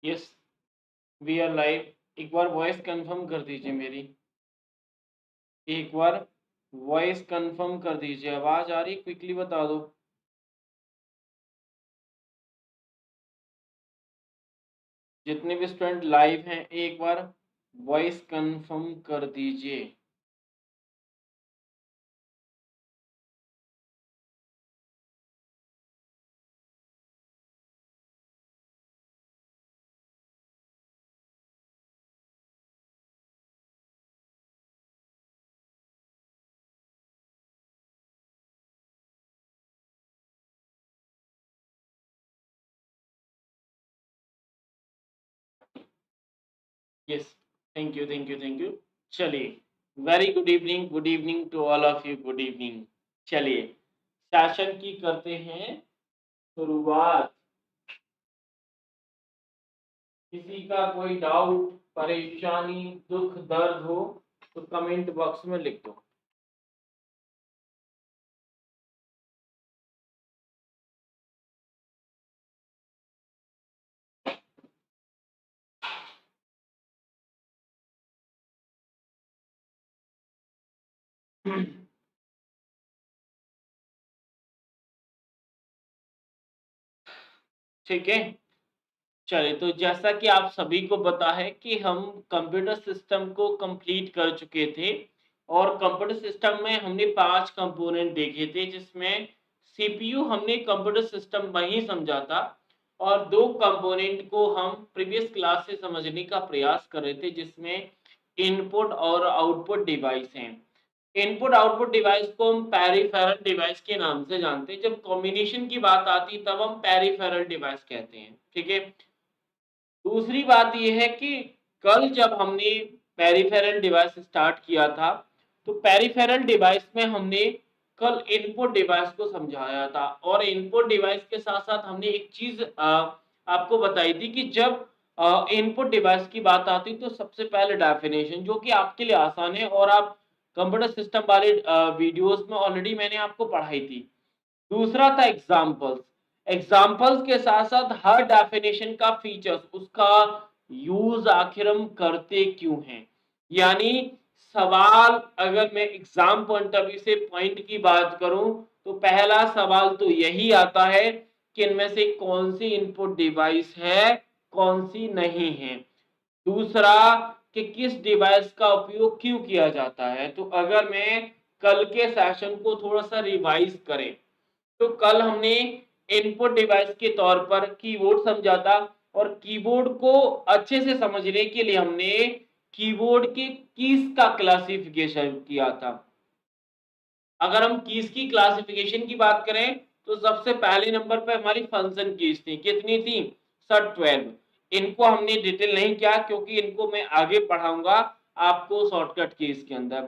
Yes, we are live. एक बार voice confirm कर दीजिए मेरी। एक बार वॉइस कंफर्म कर दीजिए। आवाज आ रही, क्विकली बता दो। जितने भी स्टूडेंट लाइव हैं एक बार वॉइस कंफर्म कर दीजिए। Yes, thank you thank you thank you. चलिए, very good evening to all of you, good evening. चलिए, सेशन की करते हैं शुरुआत। किसी का कोई डाउट, परेशानी, दुख दर्द हो तो कमेंट बॉक्स में लिख दो। ठीक है। चलिए, तो जैसा कि आप सभी को पता है कि हम कंप्यूटर सिस्टम को कंप्लीट कर चुके थे और कंप्यूटर सिस्टम में हमने 5 कंपोनेंट देखे थे, जिसमें सीपीयू हमने कंप्यूटर सिस्टम में ही समझा था और 2 कंपोनेंट को हम प्रीवियस क्लास से समझने का प्रयास कर रहे थे, जिसमें इनपुट और आउटपुट डिवाइस हैं। इनपुट आउटपुट डिवाइस को हम पेरिफेरल डिवाइस के नाम से जानते हैं। जब कॉम्बिनेशन की बात आती तब हम पेरिफेरल डिवाइस कहते हैं। ठीक है। दूसरी बात यह है कि कल जब हमने पेरिफेरल डिवाइस स्टार्ट किया था, तो पेरिफेरल डिवाइस में हमने कल इनपुट डिवाइस को समझाया था और इनपुट डिवाइस के साथ साथ हमने एक चीज आपको बताई थी कि जब इनपुट डिवाइस की बात आती तो सबसे पहले डेफिनेशन, जो कि आपके लिए आसान है और आप कंप्यूटर सिस्टम वाले वीडियोस में ऑलरेडी मैंने आपको पढ़ाई थी। दूसरा था एग्जाम्पल्स। एग्जाम्पल्स के साथ साथ हर डेफिनेशन का फीचर्स, उसका यूज आखिर हम करते क्यों हैं। यानी सवाल, अगर मैं एग्जाम पॉइंट ऑफ व्यू से पॉइंट की बात करूं तो पहला सवाल तो यही आता है कि इनमें से कौन सी इनपुट डिवाइस है, कौन सी नहीं है। दूसरा, कि किस डिवाइस का उपयोग क्यों किया जाता है। तो अगर मैं कल के सेशन को थोड़ा सा रिवाइज करें, तो कल हमने इनपुट डिवाइस के तौर पर कीबोर्ड समझा था और कीबोर्ड को अच्छे से समझने के लिए हमने कीबोर्ड के कीज का क्लासिफिकेशन किया था। अगर हम कीज की क्लासिफिकेशन की बात करें तो सबसे पहले नंबर पे हमारी फंक्शन कीज थी। कितनी थी? सर 12। इनको हमने डिटेल नहीं किया क्योंकि इनको मैं आगे पढ़ाऊंगा आपको शॉर्टकट कीज के अंदर।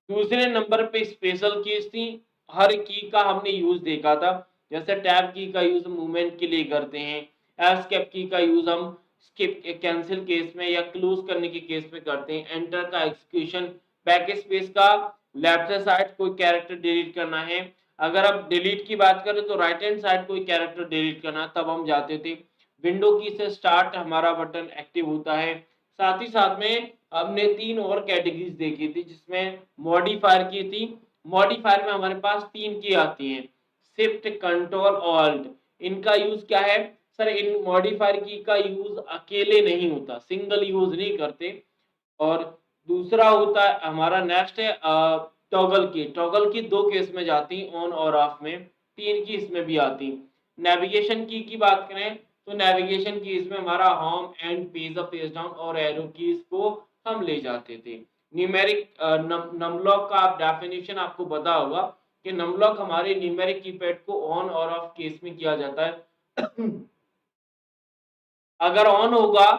दूसरे नंबर पे स्पेशल कीज थी। हर की का हमने यूज देखा था। जैसे टैब की का यूज मूवमेंट के लिए करते हैं, एस्केप की का यूज हम स्किप कैंसिल केस में या क्लोज करने के केस में करते हैं, एंटर का एग्जीक्यूशन, बैक स्पेस का लेफ्ट साइड कोई कैरेक्टर डिलीट करना है। अगर आप डिलीट की बात करें तो राइट हैंड साइड कोई कैरेक्टर डिलीट करना, तब हम जाते थे। विंडो की से स्टार्ट हमारा बटन एक्टिव होता है। साथ ही साथ में हमने 3 और कैटेगरीज देखी थी, जिसमें मॉडिफायर की थी। मॉडिफायर में हमारे पास 3 की आती हैं, शिफ्ट, कंट्रोल, ऑल्ट। इनका यूज क्या है? सर, इन मॉडिफायर की का यूज अकेले नहीं होता, सिंगल यूज नहीं करते। और दूसरा होता है हमारा, नेक्स्ट है टॉगल की। टॉगल की 2 केस में जाती, ऑन और ऑफ में। 3 की इसमें भी आती। नेविगेशन की बात करें तो नेविगेशन की इसमें हमारा home and page up, page down और एरो कीज को हम ले जाते थे। न्यूमेरिक नमलॉक का आप डेफिनेशन आपको पता होगा कि नमलॉक हमारे न्यूमेरिक कीपैड को ऑन और ऑफ केस में किया जाता है। अगर ऑन होगा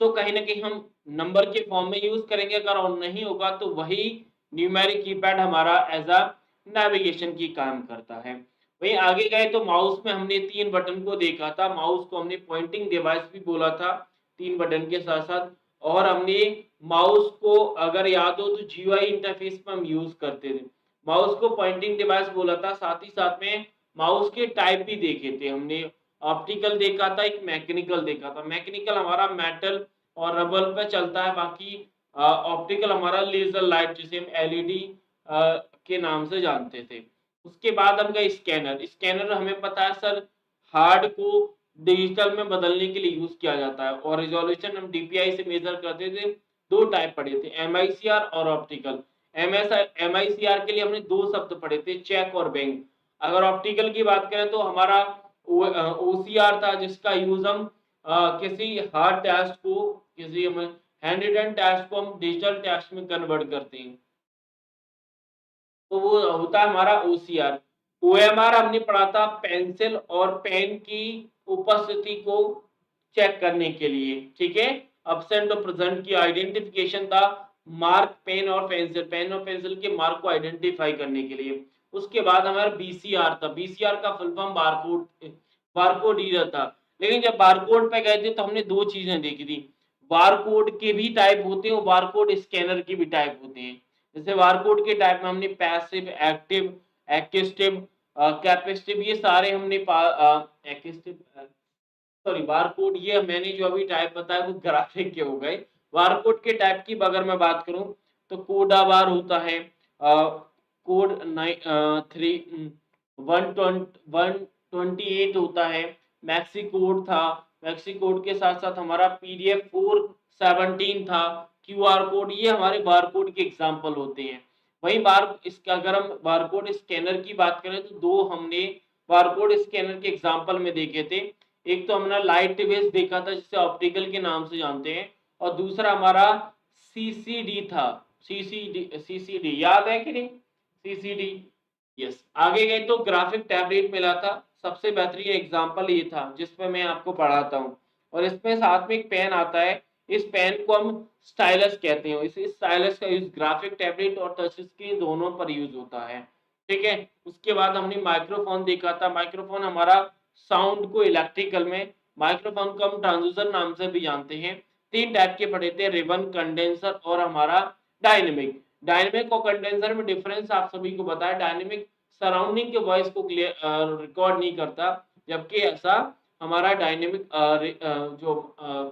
तो कहीं ना कहीं हम नंबर के फॉर्म में यूज करेंगे, अगर ऑन नहीं होगा तो वही न्यूमेरिक कीपैड हमारा एज अ नेविगेशन की काम करता है। वहीं आगे गए तो माउस में हमने 3 बटन को देखा था। माउस को हमने पॉइंटिंग डिवाइस भी बोला था 3 बटन के साथ साथ। और हमने माउस को, अगर याद हो तो जीयूआई इंटरफेस में हम यूज करते थे। माउस को पॉइंटिंग डिवाइस बोला था। साथ ही साथ में माउस के टाइप भी देखे थे हमने। ऑप्टिकल देखा था, एक मैकेनिकल देखा था। मैकेनिकल हमारा मेटल और रबर पे चलता है, बाकी ऑप्टिकल हमारा लेजर लाइट जिसे हम एलईडी के नाम से जानते थे। उसके बाद हम गए स्कैनर। स्कैनर हमें पता है सर, हार्ड को डिजिटल में बदलने के लिए यूज किया जाता है, और रिजोल्यूशन हम डीपीआई से मेजर करते थे। दो टाइप पढ़े थे, एमआईसीआर और ऑप्टिकल। एमआईसीआर के लिए हमने दो शब्द पढ़े थे, चेक और बैंक। अगर ऑप्टिकल की बात करें तो हमारा ओसीआर था, जिसका यूज हम किसी हार्ड टेस्ट को, किसी हम हैंड रिटन टेस्ट को हम डिजिटल टेस्ट में कन्वर्ट करते हैं, तो वो होता है हमारा ओसीआर। ओएमआर हमने पढ़ा था, पेंसिल और पेन की उपस्थिति को चेक करने के लिए, ठीक है, अब्सेंट और प्रेजेंट की आइडेंटिफिकेशन था। मार्क पेन और पेंसिल के मार्क को आइडेंटिफाई करने के लिए। उसके बाद हमारा बीसीआर था। बीसीआर का फुल फॉर्म बारकोड रीडर था। लेकिन जब बारकोड पे गए थे तो हमने दो चीजें देखी थी, बारकोड के भी टाइप होते हैं और बारकोड स्कैनर के भी टाइप होते हैं। जैसे बारकोड के टाइप में हमने पैसिव, एक्टिव, एक्टिव, कैपेसिटिव, ये सारे हमने सॉरी बारकोड, ये मैंने जो अभी टाइप बताया वो ग्राफिक के हो गए। बारकोड के टाइप की अगर मैं बात करूं तो कोडा बार होता है, कोड 128 होता है, मैक्सी कोड था, मैक्सी कोड के साथ साथ हमारा पीडीएफ 417 था, क्यूआर कोड, ये हमारे बारकोड के एग्जाम्पल होते हैं। वहीं इसका अगर हम बारकोड स्कैनर की बात करें तो दो हमने बारकोड स्कैनर के एग्जाम्पल में देखे थे। एक तो हमने लाइट बेस देखा था, जिसे ऑप्टिकल के नाम से जानते हैं, और दूसरा हमारा सीसीडी था। सीसीडी याद है कि नहीं, सीसीडी, यस। आगे गए तो ग्राफिक टैबलेट मिला था, सबसे बेहतरीन एग्जांपल ये था जिसमें मैं आपको पढ़ाता हूँ, और इसमें साथ में एक पेन आता है। इस पेन को हम स्टाइलस कहते हैं। इस स्टाइलस का यूज ग्राफिक टैबलेट और टच स्क्रीन दोनों पर यूज होता है, ठीक है। उसके बाद हमने माइक्रोफोन देखा था। माइक्रोफोन हमारा साउंड को इलेक्ट्रिकल में, माइक्रोफोन को हम ट्रांसड्यूसर नाम से भी जानते हैं। तीन टाइप के पढ़े थे, रिबन, कंडेंसर और हमारा डायनेमिक। डायनेमिक और कंडेंसर में डिफरेंस आप सभी को पता है। डायनेमिक सराउंडिंग के वॉइस को रिकॉर्ड नहीं करता, जबकि ऐसा हमारा डायनेमिक जो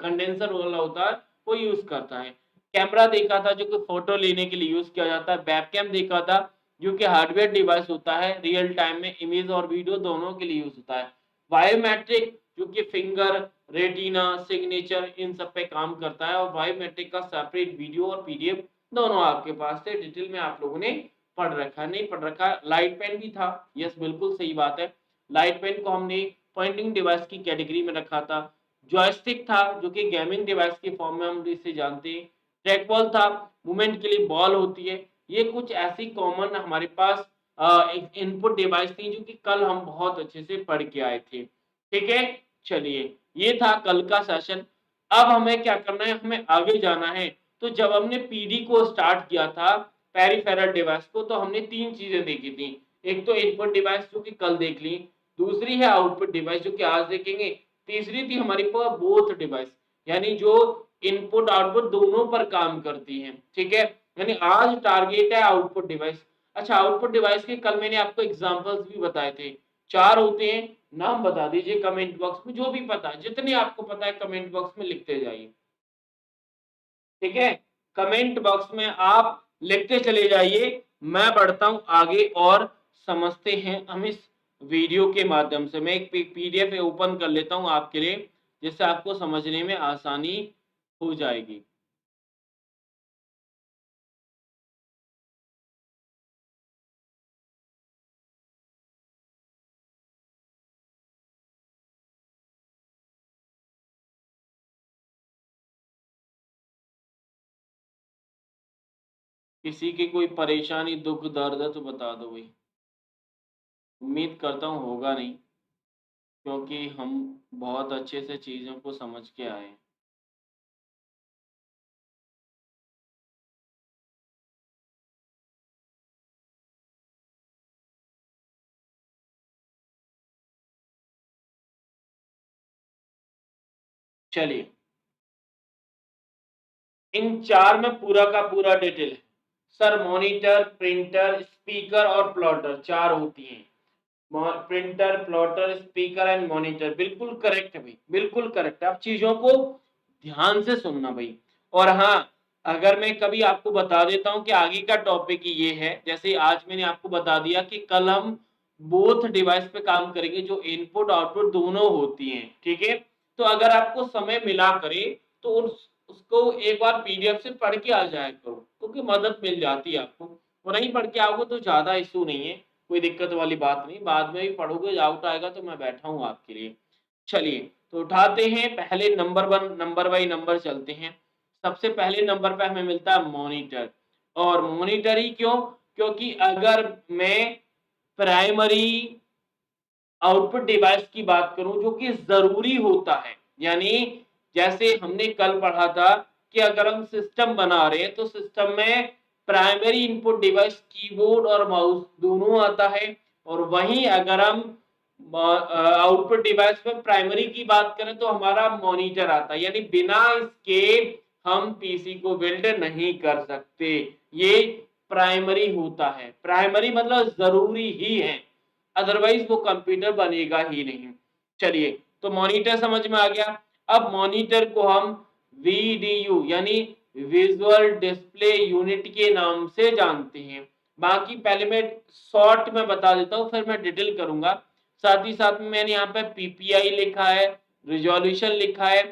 कंडेंसर वाला होता है वो यूज करता है। कैमरा देखा था जो कि फोटो लेने के लिए यूज किया जाता है। वेबकैम देखा था जो कि हार्डवेयर डिवाइस होता है, रियल टाइम में इमेज और वीडियो दोनों के लिए यूज होता है। बायोमेट्रिक जो कि फिंगर, रेटिना, सिग्नेचर, इन सब पे काम करता है, और बायोमेट्रिक का सेपरेट वीडियो और पीडीएफ दोनों आपके पास थे। डिटेल में आप लोगों ने पढ़ रखा, नहीं पढ़ रखा। लाइट पेन भी था, यस बिल्कुल सही बात है। लाइट पेन को हमने पॉइंटिंग डिवाइस की कैटेगरी में रखा था। जॉयस्टिक था जो कि गेमिंग डिवाइस के फॉर्म में हम इसे जानते हैं। ट्रैक बॉल था, मूवमेंट के लिए बॉल होती है। ये कुछ ऐसी कॉमन हमारे पास इनपुट डिवाइस थी जो कि कल हम बहुत अच्छे से पढ़ के आए थे, ठीक है। चलिए, ये था कल का सेशन। अब हमें क्या करना है, हमें आगे जाना है। तो जब हमने पीडी को स्टार्ट किया था, पेरिफेरल डिवाइस को, तो हमने तीन चीजें देखी थी। एक तो इनपुट डिवाइस जो कि कल देख ली, दूसरी है आउटपुट डिवाइस जो कि आज देखेंगे, तीसरी थी हमारे पास बोथ डिवाइस, यानी जो इनपुट आउटपुट दोनों पर काम करती है, ठीक है। यानी आज टारगेट है आउटपुट डिवाइस। अच्छा, आउटपुट डिवाइस के कल मैंने आपको एग्जांपल्स भी बताए थे, चार होते हैं। नाम बता दीजिए कमेंट बॉक्स में, जो भी पता है, जितने आपको पता है कमेंट बॉक्स में लिखते जाइए, ठीक है। कमेंट बॉक्स में आप लिखते चले जाइए, मैं बढ़ता हूं आगे और समझते हैं हम इस वीडियो के माध्यम से। मैं एक पीडीएफ ओपन कर लेता हूं आपके लिए, जिससे आपको समझने में आसानी हो जाएगी। किसी की कोई परेशानी, दुख, दर्द है तो बता दो भाई। उम्मीद करता हूँ होगा नहीं, क्योंकि हम बहुत अच्छे से चीज़ों को समझ के आए हैं। चलिए, इन चार में पूरा का पूरा डिटेल है। सर, मॉनिटर, प्रिंटर, स्पीकर और प्लॉटर चार होती हैं। Printer, plotter, speaker and monitor. बिल्कुल करेक्ट है भाई, बिल्कुल करेक्ट है। आप चीजों को ध्यान से सुनना भाई। और हाँ, अगर मैं कभी आपको बता देता हूँ कि आगे का टॉपिक ये है, जैसे आज मैंने आपको बता दिया कि कल हम बोथ डिवाइस पे काम करेंगे जो इनपुट आउटपुट दोनों होती हैं, ठीक है। तो अगर आपको समय मिला करे तो उसको एक बार पीडीएफ से पढ़ के आ जाया करो, क्योंकि मदद मिल जाती है आपको। और नहीं पढ़ के आओगे तो ज्यादा इशू नहीं है, कोई दिक्कत वाली बात नहीं, बाद में भी पढ़ोगे, डाउट आएगा तो मैं बैठा हूँ आपके लिए। चलिए, तो उठाते हैं पहले number one, number by number चलते हैं। सबसे पहले नंबर पे हमें मिलता है मॉनिटर। और मॉनिटर ही क्यों? क्योंकि अगर मैं प्राइमरी आउटपुट डिवाइस की बात करूं जो कि जरूरी होता है, यानी जैसे हमने कल पढ़ा था कि अगर हम सिस्टम बना रहे हैं तो सिस्टम में प्राइमरी इनपुट डिवाइस कीबोर्ड और माउस दोनों आता है। और वहीं अगर हम आउटपुट डिवाइस में प्राइमरी की बात करें तो हमारा मॉनिटर आता है, यानी बिना इसके हम पीसी को बिल्ड नहीं कर सकते। ये प्राइमरी होता है, प्राइमरी मतलब जरूरी ही है, अदरवाइज वो कंप्यूटर बनेगा ही नहीं। चलिए, तो मॉनिटर समझ में आ गया। अब मॉनिटर को हम वीडीयू यानी विजुअल डिस्प्ले यूनिट के नाम से जानते हैं। बाकी पहले मैं शॉर्ट में बता देता हूँ, फिर मैं डिटेल करूंगा। साथ ही साथ में मैंने यहाँ पे पीपीआई लिखा है, रिजोल्यूशन लिखा है,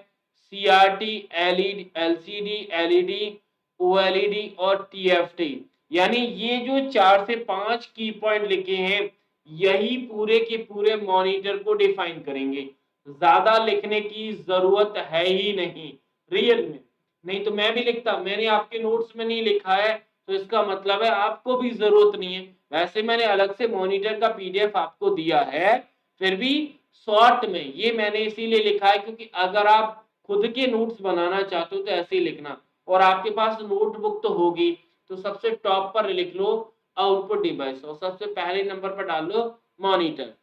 CRT, LED, LCD, LED, OLED और टीएफटी, यानी ये जो 4 से 5 की पॉइंट लिखे हैं यही पूरे के पूरे मॉनिटर को डिफाइन करेंगे। ज्यादा लिखने की जरूरत है ही नहीं रियल में, नहीं तो मैं भी लिखता, मैंने आपके नोट्स में नहीं लिखा है तो इसका मतलब है आपको भी जरूरत नहीं है। वैसे मैंने अलग से मॉनिटर का पीडीएफ आपको दिया है, फिर भी शॉर्ट में ये मैंने इसीलिए लिखा है क्योंकि अगर आप खुद के नोट्स बनाना चाहते हो तो ऐसे ही लिखना। और आपके पास नोटबुक तो होगी, तो सबसे टॉप पर लिख लो आउटपुट डिवाइस और सबसे पहले नंबर पर डाल लो मॉनिटर,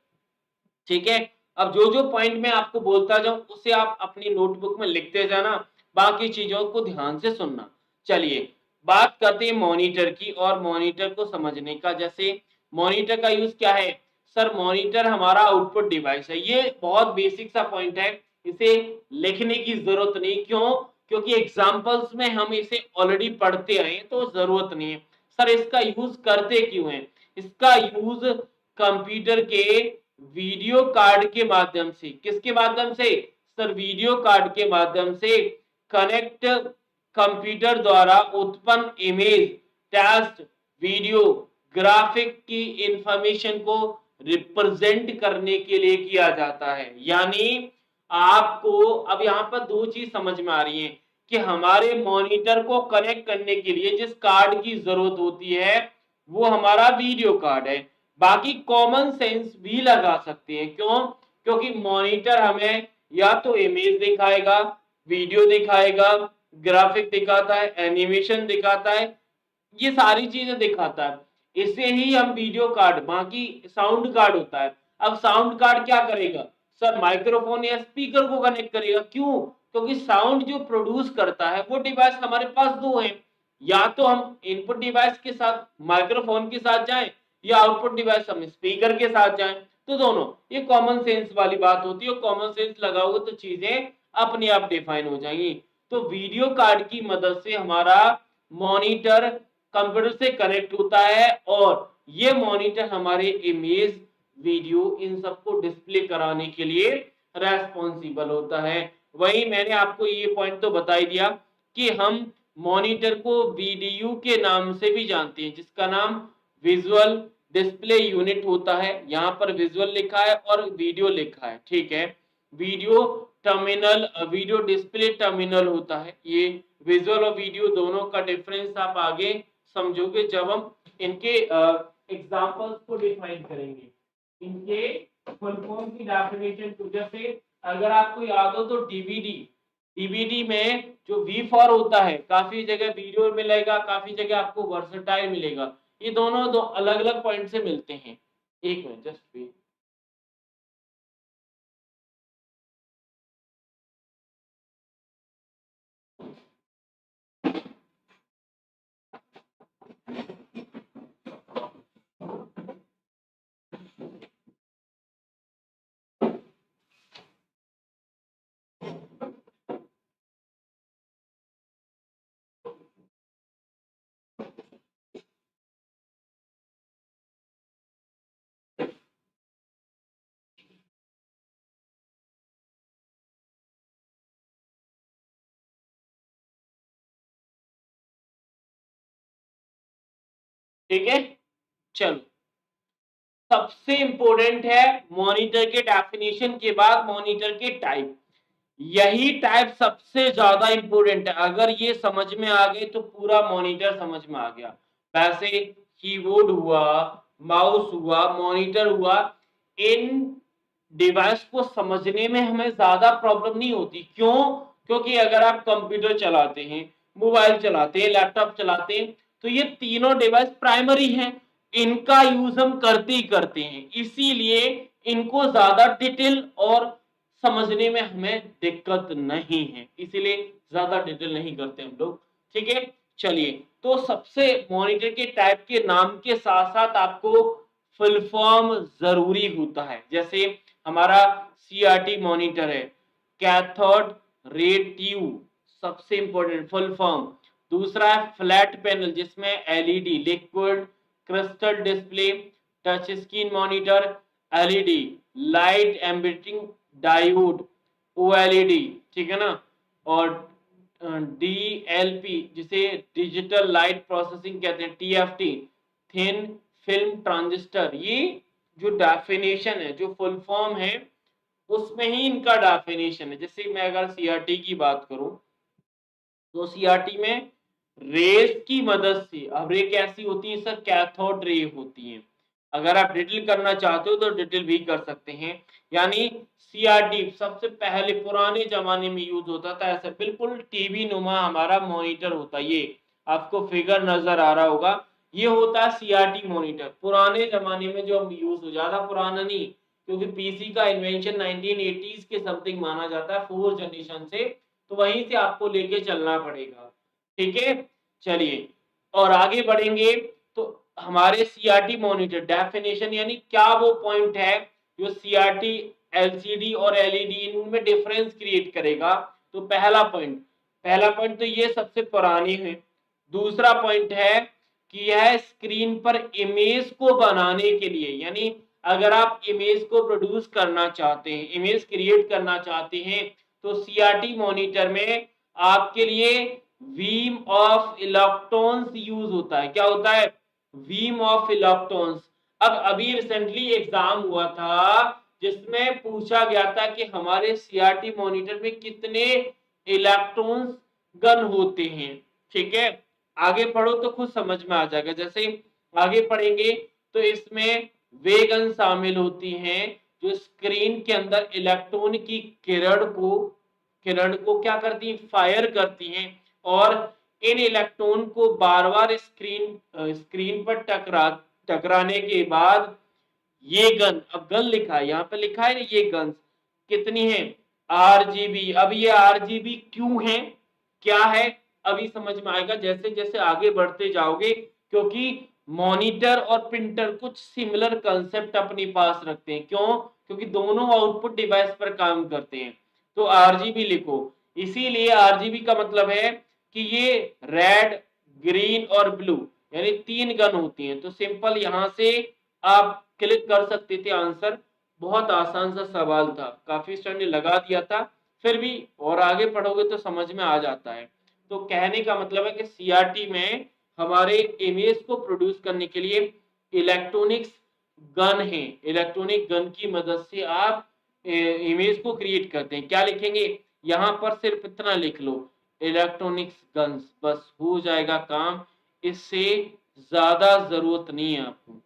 ठीक है। अब जो जो पॉइंट मैं आपको बोलता जाऊं उसे आप अपनी नोटबुक में लिखते जाना, बाकी चीजों को ध्यान से सुनना। चलिए, बात करते हैं मॉनिटर की और मॉनिटर को समझने का। जैसे मॉनिटर का यूज क्या है? सर मॉनिटर हमारा आउटपुट डिवाइस है, ये बहुत बेसिक सा पॉइंट है, इसे लिखने की जरूरत नहीं। क्यों? क्योंकि एग्जांपल्स में हम इसे ऑलरेडी पढ़ते आए तो जरूरत नहीं है। सर इसका यूज करते क्यों है? इसका यूज कंप्यूटर के वीडियो कार्ड के माध्यम से, किसके माध्यम से? सर वीडियो कार्ड के माध्यम से कनेक्ट कंप्यूटर द्वारा उत्पन्न इमेज, टेक्स्ट, वीडियो, ग्राफिक की इंफॉर्मेशन को रिप्रेजेंट करने के लिए किया जाता है। यानी आपको अब यहाँ पर दो चीज समझ में आ रही है कि हमारे मॉनिटर को कनेक्ट करने के लिए जिस कार्ड की जरूरत होती है वो हमारा वीडियो कार्ड है। बाकी कॉमन सेंस भी लगा सकते हैं। क्यों? क्योंकि मॉनिटर हमें या तो इमेज दिखाएगा, वीडियो दिखाएगा, ग्राफिक दिखाता है, एनिमेशन दिखाता है, ये सारी चीजें दिखाता है। इसे ही हम वीडियो कार्ड, बाकी साउंड कार्ड होता है। अब साउंड कार्ड क्या करेगा? सर माइक्रोफोन या स्पीकर को कनेक्ट करेगा। क्यों? क्योंकि साउंड जो प्रोड्यूस करता है वो डिवाइस हमारे पास दो है, या तो हम इनपुट डिवाइस के साथ माइक्रोफोन के साथ जाएं या आउटपुट डिवाइस हम स्पीकर के साथ जाएं, तो दोनों, ये कॉमन सेंस वाली बात होती है। कॉमन सेंस लगाओगे तो चीजें अपने आप डिफाइन हो जाएंगी। तो वीडियो कार्ड की मदद से हमारा मॉनिटर कंप्यूटर से कनेक्ट होता है और ये मॉनिटर हमारे इमेज, वीडियो इन सबको डिस्प्ले कराने के लिए रेस्पॉन्सिबल होता है। वही मैंने आपको ये पॉइंट तो बता ही दिया कि हम मॉनिटर को वीडीयू के नाम से भी जानते हैं, जिसका नाम विजुअल डिस्प्ले यूनिट होता है। यहाँ पर विजुअल लिखा है और वीडियो लिखा है, ठीक है। Video terminal, video display terminal होता है। ये विजुअल और वीडियो दोनों का डिफरेंस आप आगे समझोगे जब हम इनके एग्जांपल्स को डिफाइन करेंगे। इनके फुल फॉर्म की डेफिनेशन को, जैसे अगर आपको याद हो तो डीवीडी, डीवीडी में जो वी फॉर होता है, काफी जगह वीडियो मिलेगा, काफी जगह आपको वर्सटाइल मिलेगा। ये दोनों दो अलग अलग पॉइंट से मिलते हैं। एक मिनट, जस्ट वेट। ठीक है। चलो, सबसे इंपॉर्टेंट है मॉनिटर के डेफिनेशन के बाद मॉनिटर के टाइप। यही टाइप सबसे ज्यादा इंपॉर्टेंट है। अगर ये समझ में आ गए तो पूरा मॉनिटर समझ में आ गया। वैसे कीबोर्ड हुआ, माउस हुआ, मॉनिटर हुआ, इन डिवाइस को समझने में हमें ज्यादा प्रॉब्लम नहीं होती। क्यों? क्योंकि अगर आप कंप्यूटर चलाते हैं, मोबाइल चलाते हैं, लैपटॉप चलाते हैं, तो ये तीनों डिवाइस प्राइमरी हैं। इनका यूज हम करते ही करते हैं, इसीलिए इनको ज्यादा डिटेल और समझने में हमें दिक्कत नहीं है, इसीलिए ज्यादा डिटेल नहीं करते हम लोग। ठीक है। चलिए, तो सबसे मॉनिटर के टाइप के नाम के साथ साथ आपको फुल फॉर्म जरूरी होता है। जैसे हमारा सीआरटी मॉनिटर है, कैथोड रे ट्यूब, सबसे इंपॉर्टेंट फुल फॉर्म। दूसरा है फ्लैट पैनल, जिसमें LED liquid crystal display, touch screen monitor, LED light emitting diode, OLED, ठीक है ना। और डीएलपी, जिसे डिजिटल लाइट प्रोसेसिंग कहते हैं, टीएफटी, थिन फिल्म ट्रांजिस्टर। ये जो डेफिनेशन है, जो फुल फॉर्म है, उसमें ही इनका डेफिनेशन है। जैसे मैं अगर सीआरटी की बात करूं, तो सीआरटी में रेस की मदद से, अब रे कैसी होती है सर? कैथोड रे होती है। अगर आप डिटेल करना चाहते हो तो डिटेल भी कर सकते हैं। यानी सीआरटी सबसे पहले पुराने जमाने में यूज होता था, ऐसे बिल्कुल टीवी नुमा हमारा मॉनिटर होता है। ये आपको फिगर नजर आ रहा होगा, ये होता है सीआरटी मॉनिटर। पुराने जमाने में जो यूज हो, ज्यादा पुराना नहीं, क्योंकि पीसी का इन्वेंशन 1980s के समथिंग माना जाता है, 4th जनरेशन से, तो वहीं से आपको लेके चलना पड़ेगा। ठीक है। चलिए, और आगे बढ़ेंगे तो हमारे सीआरटी मॉनिटर डेफिनेशन, यानी क्या वो पॉइंट है जो सीआरटी, एलसीडी और एलईडी इनमें डिफरेंस क्रिएट करेगा। तो पहला पॉइंट तो ये सबसे पुरानी है। दूसरा पॉइंट है कि यह स्क्रीन पर इमेज को बनाने के लिए, यानी अगर आप इमेज को प्रोड्यूस करना चाहते हैं, इमेज क्रिएट करना चाहते हैं, तो सीआरटी मॉनिटर में आपके लिए बीम ऑफ इलेक्ट्रॉन्स यूज होता है। क्या होता है? Beam of electrons. अब अभी रिसेंटली एग्जाम हुआ था, जिसमें पूछा गया था कि हमारे सीआरटी मॉनिटर में कितने इलेक्ट्रॉन्स गन होते हैं। ठीक है। आगे पढ़ो तो खुद समझ में आ जाएगा। जैसे आगे पढ़ेंगे तो इसमें वे गन शामिल होती हैं जो स्क्रीन के अंदर इलेक्ट्रॉन की किरण को क्या करती हैं? फायर करती हैं। और इन इलेक्ट्रॉन को बार बार स्क्रीन पर टकराने के बाद ये गन, अब गन लिखा है यहाँ पे, लिखा है ये गन कितनी है? आरजीबी। अब ये आरजीबी क्यों है, क्या है, अभी समझ में आएगा जैसे जैसे आगे बढ़ते जाओगे। क्योंकि मॉनिटर और प्रिंटर कुछ सिमिलर कंसेप्ट अपने पास रखते हैं। क्यों? क्योंकि दोनों आउटपुट डिवाइस पर काम करते हैं। तो आरजीबी लिखो। इसीलिए आरजीबी का मतलब है कि ये रेड, ग्रीन और ब्लू, यानी 3 गन होती हैं। तो सिंपल यहां से आप क्लिक कर सकते थे आंसर। बहुत आसान सा सवाल था, काफी स्टूडेंट ने लगा दिया था, फिर भी और आगे पढ़ोगे तो समझ में आ जाता है। तो कहने का मतलब है कि सीआरटी में हमारे इमेज को प्रोड्यूस करने के लिए इलेक्ट्रॉनिक्स गन है। इलेक्ट्रॉनिक गन की मदद से आप इमेज को क्रिएट करते हैं। क्या लिखेंगे यहाँ पर? सिर्फ इतना लिख लो, इलेक्ट्रॉनिक्स गन्स, बस हो जाएगा काम। इससे ज्यादा जरूरत नहीं है आपको।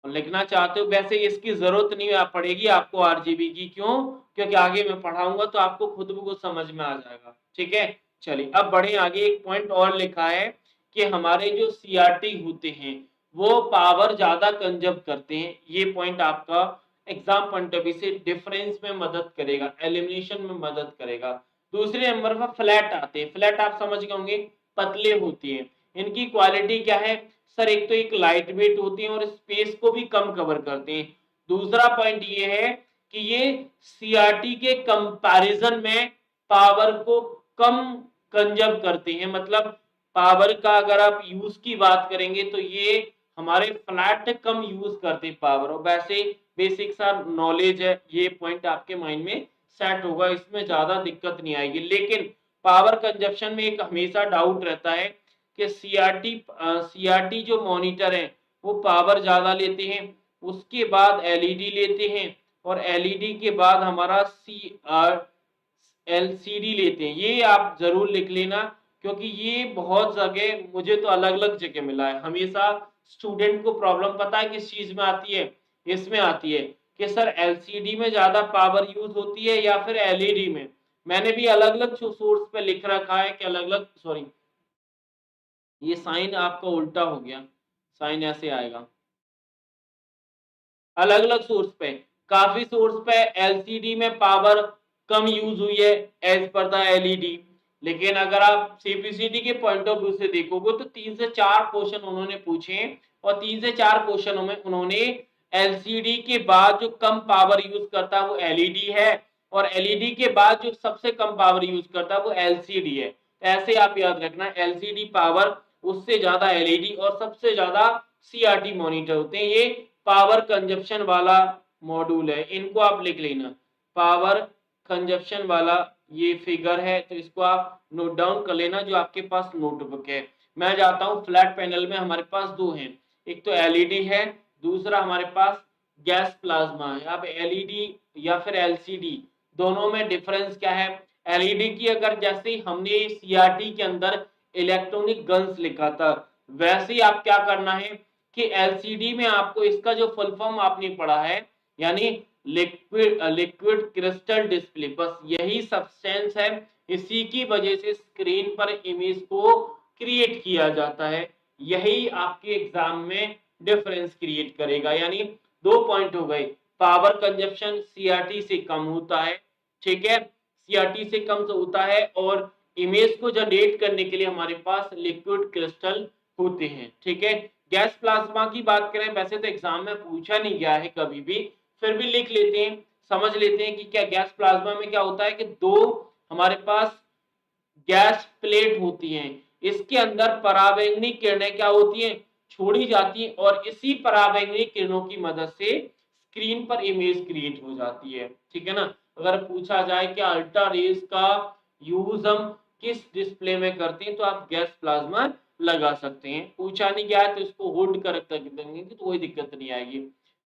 लिखना चाहते हो, वैसे इसकी जरूरत नहीं पड़ेगी आपको आरजीबी की। क्यों? क्योंकि आगे मैं पढ़ाऊंगा तो आपको खुद ब खुद समझ में आ जाएगा। ठीक है। चलिए, अब बढ़े आगे। एक पॉइंट और लिखा है कि हमारे जो सीआरटी होते हैं वो पावर ज्यादा कंजर्व करते हैं। ये पॉइंट आपका एग्जाम पॉइंट ऑफ व्यू से डिफरेंस में मदद करेगा, एलिमिनेशन में मदद करेगा। दूसरे नंबर पर फ्लैट आते हैं। फ्लैट आप समझ गए होंगे, पतले होती है। इनकी क्वालिटी क्या है सर? एक तो एक लाइट वेट होती है और स्पेस को भी कम कवर करते हैं। दूसरा पॉइंट ये है कि ये सीआरटी के कंपैरिजन में पावर को कम कंजर्व करते हैं। मतलब पावर का अगर आप यूज की बात करेंगे तो ये हमारे फ्लैट कम यूज करते हैं पावर। और वैसे बेसिक सा नॉलेज है, ये पॉइंट आपके माइंड में सेट होगा, इसमें ज्यादा दिक्कत नहीं आएगी। लेकिन पावर कंजप्शन में एक हमेशा डाउट रहता है कि सीआरटी जो मॉनिटर है वो पावर ज्यादा लेते हैं, उसके बाद एलईडी लेते हैं, और एलईडी के बाद हमारा एलसीडी लेते हैं। ये आप जरूर लिख लेना, क्योंकि ये बहुत जगह, मुझे तो अलग अलग जगह मिला है। हमेशा स्टूडेंट को प्रॉब्लम पता है किस चीज में आती है, इसमें आती है कि सर एलसीडी में ज्यादा पावर यूज होती है या फिर एलईडी में। मैंने भी अलग अलग सोर्स पे लिख रखा है कि अलग अलग, सॉरी ये साइन आपका उल्टा हो गया, साइन ऐसे आएगा। अलग अलग सोर्स पे, काफी सोर्स पे एलसीडी में पावर कम यूज हुई है एज पर द एलईडी, लेकिन अगर आप सीपीसीटी के पॉइंट ऑफ व्यू से देखोगे तो 3 से 4 क्वेश्चन उन्होंने पूछे हैं, और 3 से 4 क्वेश्चनों में उन्होंने एलसीडी के बाद जो कम पावर यूज करता है वो एलईडी है, और एलईडी के बाद जो सबसे कम पावर यूज करता है वो एलसीडी है। ऐसे आप याद रखना, एलसीडी पावर, उससे ज्यादा एलईडी, और सबसे ज्यादा सीआरटी मॉनिटर होते हैं। ये पावर कंजप्शन वाला मॉड्यूल है, इनको आप लिख लेना। पावर कंजप्शन वाला ये फिगर है, तो इसको आप नोट डाउन कर लेना जो आपके पास नोटबुक है। मैं जाता हूँ फ्लैट पैनल में, हमारे पास दो हैं, एक तो एलईडी है, दूसरा हमारे पास गैस प्लाज्मा है। अब एलईडी या फिर एलसीडी, दोनों में डिफरेंस क्या है? एलईडी की अगर जैसे हमने सीआरटी के अंदर इलेक्ट्रॉनिक गन्स लिखा था, वैसे ही आप क्या करना है कि एलसीडी में आपको इसका जो फुल फॉर्म आपने पढ़ा है, यानी लिक्विड क्रिस्टल डिस्प्ले, बस यही सब्सटेंस है, इसी की वजह से स्क्रीन पर इमेज को क्रिएट किया जाता है। यही आपके एग्जाम में डिफरेंस क्रिएट करेगा। यानी 2 पॉइंट हो गए, पावर कंजप्शन सीआरटी से कम होता है, ठीक है, सीआरटी से कम होता है, और इमेज को जनरेट करने के लिए हमारे पास लिक्विड क्रिस्टल होते हैं, ठीक है। गैस प्लाज्मा की बात करें, वैसे तो एग्जाम में पूछा नहीं गया है कभी भी, फिर भी लिख लेते हैं, समझ लेते हैं कि क्या गैस प्लाज्मा में क्या होता है कि दो हमारे पास गैस प्लेट होती हैं, इसके अंदर पराबैंगनी किरणें क्या होती हैं, छोड़ी जाती हैं, और इसी पराबैंगनी किरणों की मदद से स्क्रीन पर इमेज क्रिएट हो जाती है, ठीक है ना। अगर पूछा जाए कि अल्ट्रा रेज का यूज हम किस डिस्प्ले में करते हैं, तो आप गैस प्लाज्मा लगा सकते हैं। पूछा नहीं गया तो इसको होल्ड कर देंगे तो कोई दिक्कत नहीं आएगी।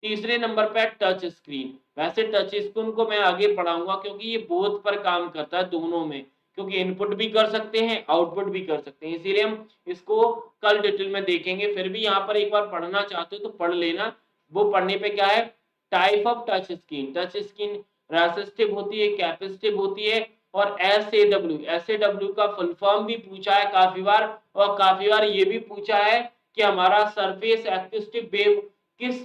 तीसरे नंबर पे टच स्क्रीन, वैसे टच स्क्रीन को मैं आगे पढ़ाऊंगा क्योंकि ये बोथ पर काम करता है, दोनों में, क्योंकि इनपुट भी कर सकते हैं आउटपुट भी कर सकते हैं, इसीलिए हम इसको कल डिटेल में देखेंगे। फिर भी यहाँ पर एक बार पढ़ना चाहते हो तो पढ़ लेना। वो पढ़ने पे क्या है, type of touch screen resistive होती है, कैपेसिटिव होती है, और एसएडब्ल्यू का फुल फॉर्म भी पूछा है काफी बार, और काफी बार ये भी पूछा है कि हमारा सरफेस एक्सिस्टिव वेव किस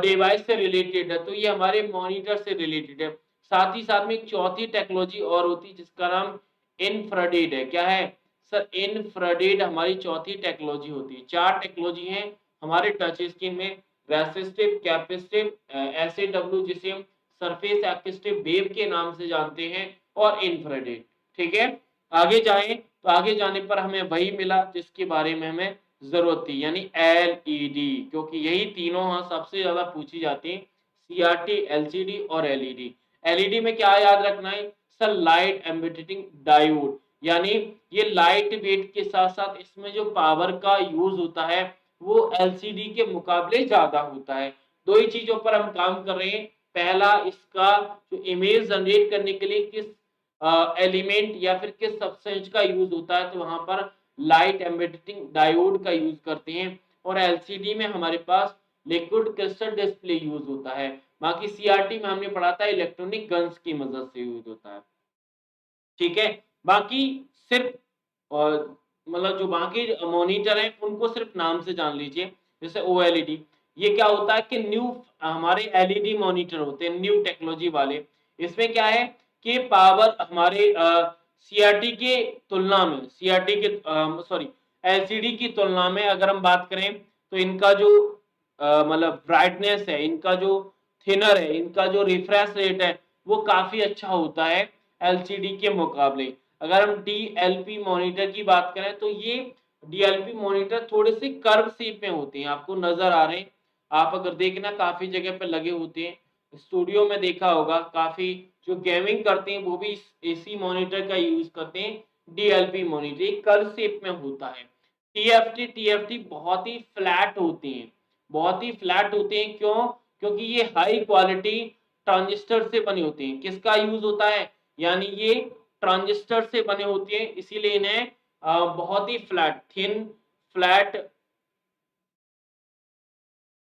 डिवाइस से रिलेटेड है, तो ये हमारे मॉनिटर से रिलेटेड है। साथ ही साथ में एक चौथी टेक्नोलॉजी और होती है जिसका नाम इंफ्रारेड है। क्या है सर? इंफ्रारेड हमारी चौथी टेक्नोलॉजी होती है। 4 टेक्नोलॉजी हैं हमारे टच स्क्रीन में, रेसिस्टिव, कैपेसिटिव, एसएडब्ल्यू जिसे हम सरफेस एक्सिस्टिव वेव के नाम से जानते हैं, और इंफ्रारेड, ठीक है। आगे जाएं तो आगे जाने पर हमें वही मिला जिसके बारे में हमें जरूरत थी, यानी एलईडी, क्योंकि यही तीनों हाँ सबसे ज्यादा पूछी जाती है, सीआरटी, एलसीडी और एलईडी। एलईडी में क्या याद रखना है सर? लाइट एमिटिंग डायोड, यानी ये लाइट वेट के साथ साथ इसमें जो पावर का यूज होता है वो एलसीडी के मुकाबले ज्यादा होता है। दो ही चीजों पर हम काम कर रहे हैं, पहला इसका जो इमेज जनरेट करने के लिए किस एलिमेंट या फिर किस सब्सटेंस का यूज होता है, तो वहां पर लाइट एमिटिंग डायोड का यूज करते हैं, और एलसीडी में हमारे पास लिक्विड क्रिस्टल डिस्प्ले यूज होता है। बाकी सीआरटी में हमने पढ़ा था इलेक्ट्रॉनिक गन्स की मदद से यूज होता है, ठीक है। बाकी सिर्फ मतलब जो बाकी मॉनिटर हैं उनको सिर्फ नाम से जान लीजिए, जैसे ओएलईडी, ये क्या होता है कि न्यू हमारे एलईडी मॉनिटर होते हैं न्यू टेक्नोलॉजी वाले। इसमें क्या है कि पावर हमारे सीआरटी के तुलना में, सीआरटी के सॉरी एलसीडी की तुलना में अगर हम बात करें तो इनका जो मतलब ब्राइटनेस है, इनका जो थिनर है, इनका जो रिफ्रेश रेट है वो काफी अच्छा होता है एलसीडी के मुकाबले। अगर हम डीएलपी मॉनिटर की बात करें तो ये डीएलपी मॉनिटर थोड़े से कर्व शेप में होते हैं, आपको नजर आ रहे हैं, आप अगर देखना काफी जगह पे लगे होते हैं, स्टूडियो में देखा होगा, काफी जो गेमिंग करते हैं वो भी एसी मॉनिटर का यूज करते हैं। डीएलपी मॉनिटर कर्व शेप में होता है, टीएफटी बहुत ही फ्लैट होती हैं, बहुत ही फ्लैट होते हैं। क्यों? क्योंकि ये हाई क्वालिटी ट्रांजिस्टर से बने होते हैं। किसका यूज होता है? यानी ये ट्रांजिस्टर से बने होते हैं, इसीलिए इन्हें बहुत ही फ्लैट, थिन फ्लैट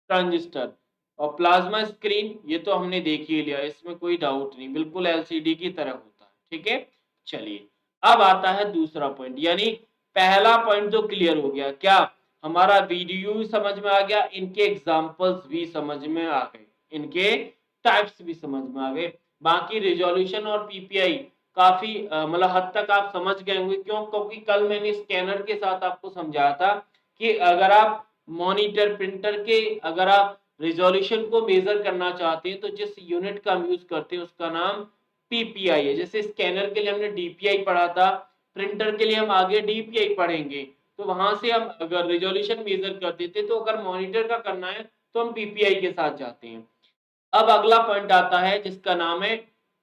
ट्रांजिस्टर। और प्लाज्मा स्क्रीन ये तो हमने देख ही लिया, इसमें कोई डाउट नहीं, बिल्कुल एलसीडी की तरह होता है। ठीक है, चलिए अब आता है दूसरा पॉइंट, यानी पहला पॉइंट तो क्लियर हो गया। क्या? हमारा वीडियो भी समझ में आ गया, इनके एग्जांपल्स भी समझ में आ गए, इनके टाइप्स भी समझ में आ गए। बाकी रिजोल्यूशन और पीपीआई काफी मतलब हद तक आप समझ गए होंगे। क्यों? क्योंकि कल मैंने स्कैनर के साथ आपको समझाया था कि अगर आप मॉनिटर प्रिंटर के अगर आप रिजोल्यूशन को मेजर करना चाहते हैं तो जिस यूनिट का हम यूज करते हैं उसका नाम पीपीआई है। जैसे स्कैनर के लिए हमने डीपीआई पढ़ा था, प्रिंटर के लिए हम आगे डीपीआई पढ़ेंगे। तो वहां से हम अगर रिजोल्यूशन मेजर करते थे, तो अगर मॉनिटर का करना है तो हम पीपीआई के साथ जाते हैं। अब अगला पॉइंट आता है जिसका नाम है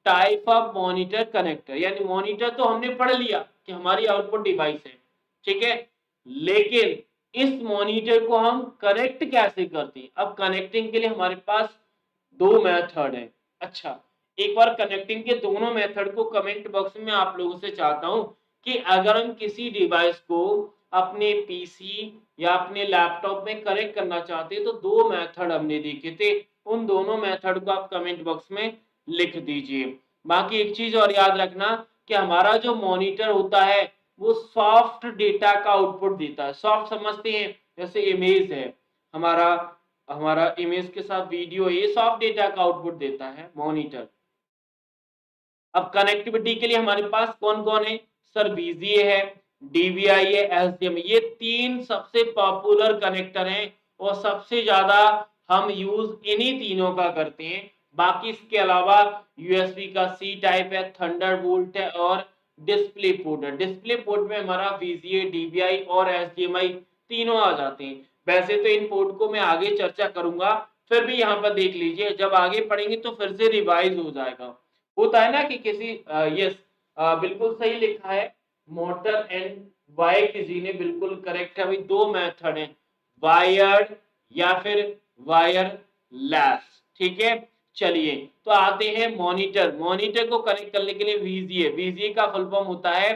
टाइप ऑफ मॉनिटर कनेक्टर। यानी मॉनिटर तो हमने पढ़ लिया कि हमारी आउटपुट डिवाइस है, ठीक है, लेकिन इस मॉनिटर को हम कनेक्ट कैसे करते हैं? अब कनेक्टिंग के लिए हमारे पास दो मेथड है। अच्छा, एक बार कनेक्टिंग के दोनों मेथड को कमेंट बॉक्स में आप लोगों से चाहता हूं कि अगर हम किसी डिवाइस को अपने पीसी या अपने लैपटॉप में कनेक्ट करना चाहते हैं तो दो मेथड हमने देखे थे, उन दोनों मेथड को आप कमेंट बॉक्स में लिख दीजिए। बाकी एक चीज और याद रखना कि हमारा जो मॉनिटर होता है वो सॉफ्ट डेटा का आउटपुट देता है। सॉफ्ट समझते हैं? जैसे इमेज है, हमारा हमारा इमेज के साथ वीडियो, ये सॉफ्ट डेटा का आउटपुट देता है मॉनिटर। अब कनेक्टिविटी के लिए हमारे पास कौन कौन है? सर वीजीए है, डीवीआई है, एसडीएमआई, ये तीन सबसे पॉपुलर कनेक्टर हैं और सबसे ज्यादा हम यूज इन्हीं तीनों का करते हैं। बाकी इसके अलावा यूएसबी का सी टाइप है, थंडरबोल्ट है और डिस्प्ले पोर्ट है। डिस्प्ले पोर्ट में हमारा वीजीए, डीवीआई और एसडीएमआई तीनों आ जाते हैं। वैसे तो इन पोर्ट को मैं आगे चर्चा करूंगा, फिर भी यहाँ पर देख लीजिए, जब आगे पढ़ेंगे तो फिर से रिवाइज हो जाएगा। होता है ना कि किसी यस, बिल्कुल सही लिखा है, मोटर एंड वाई किसी ने बिल्कुल करेक्ट है। अभी दो मेथड है, वायर्ड या फिर वायरलेस। ठीक है, चलिए तो आते हैं मॉनिटर। मॉनिटर को कनेक्ट करने के लिए वीजीए, वीजीए का फुल फॉर्म होता है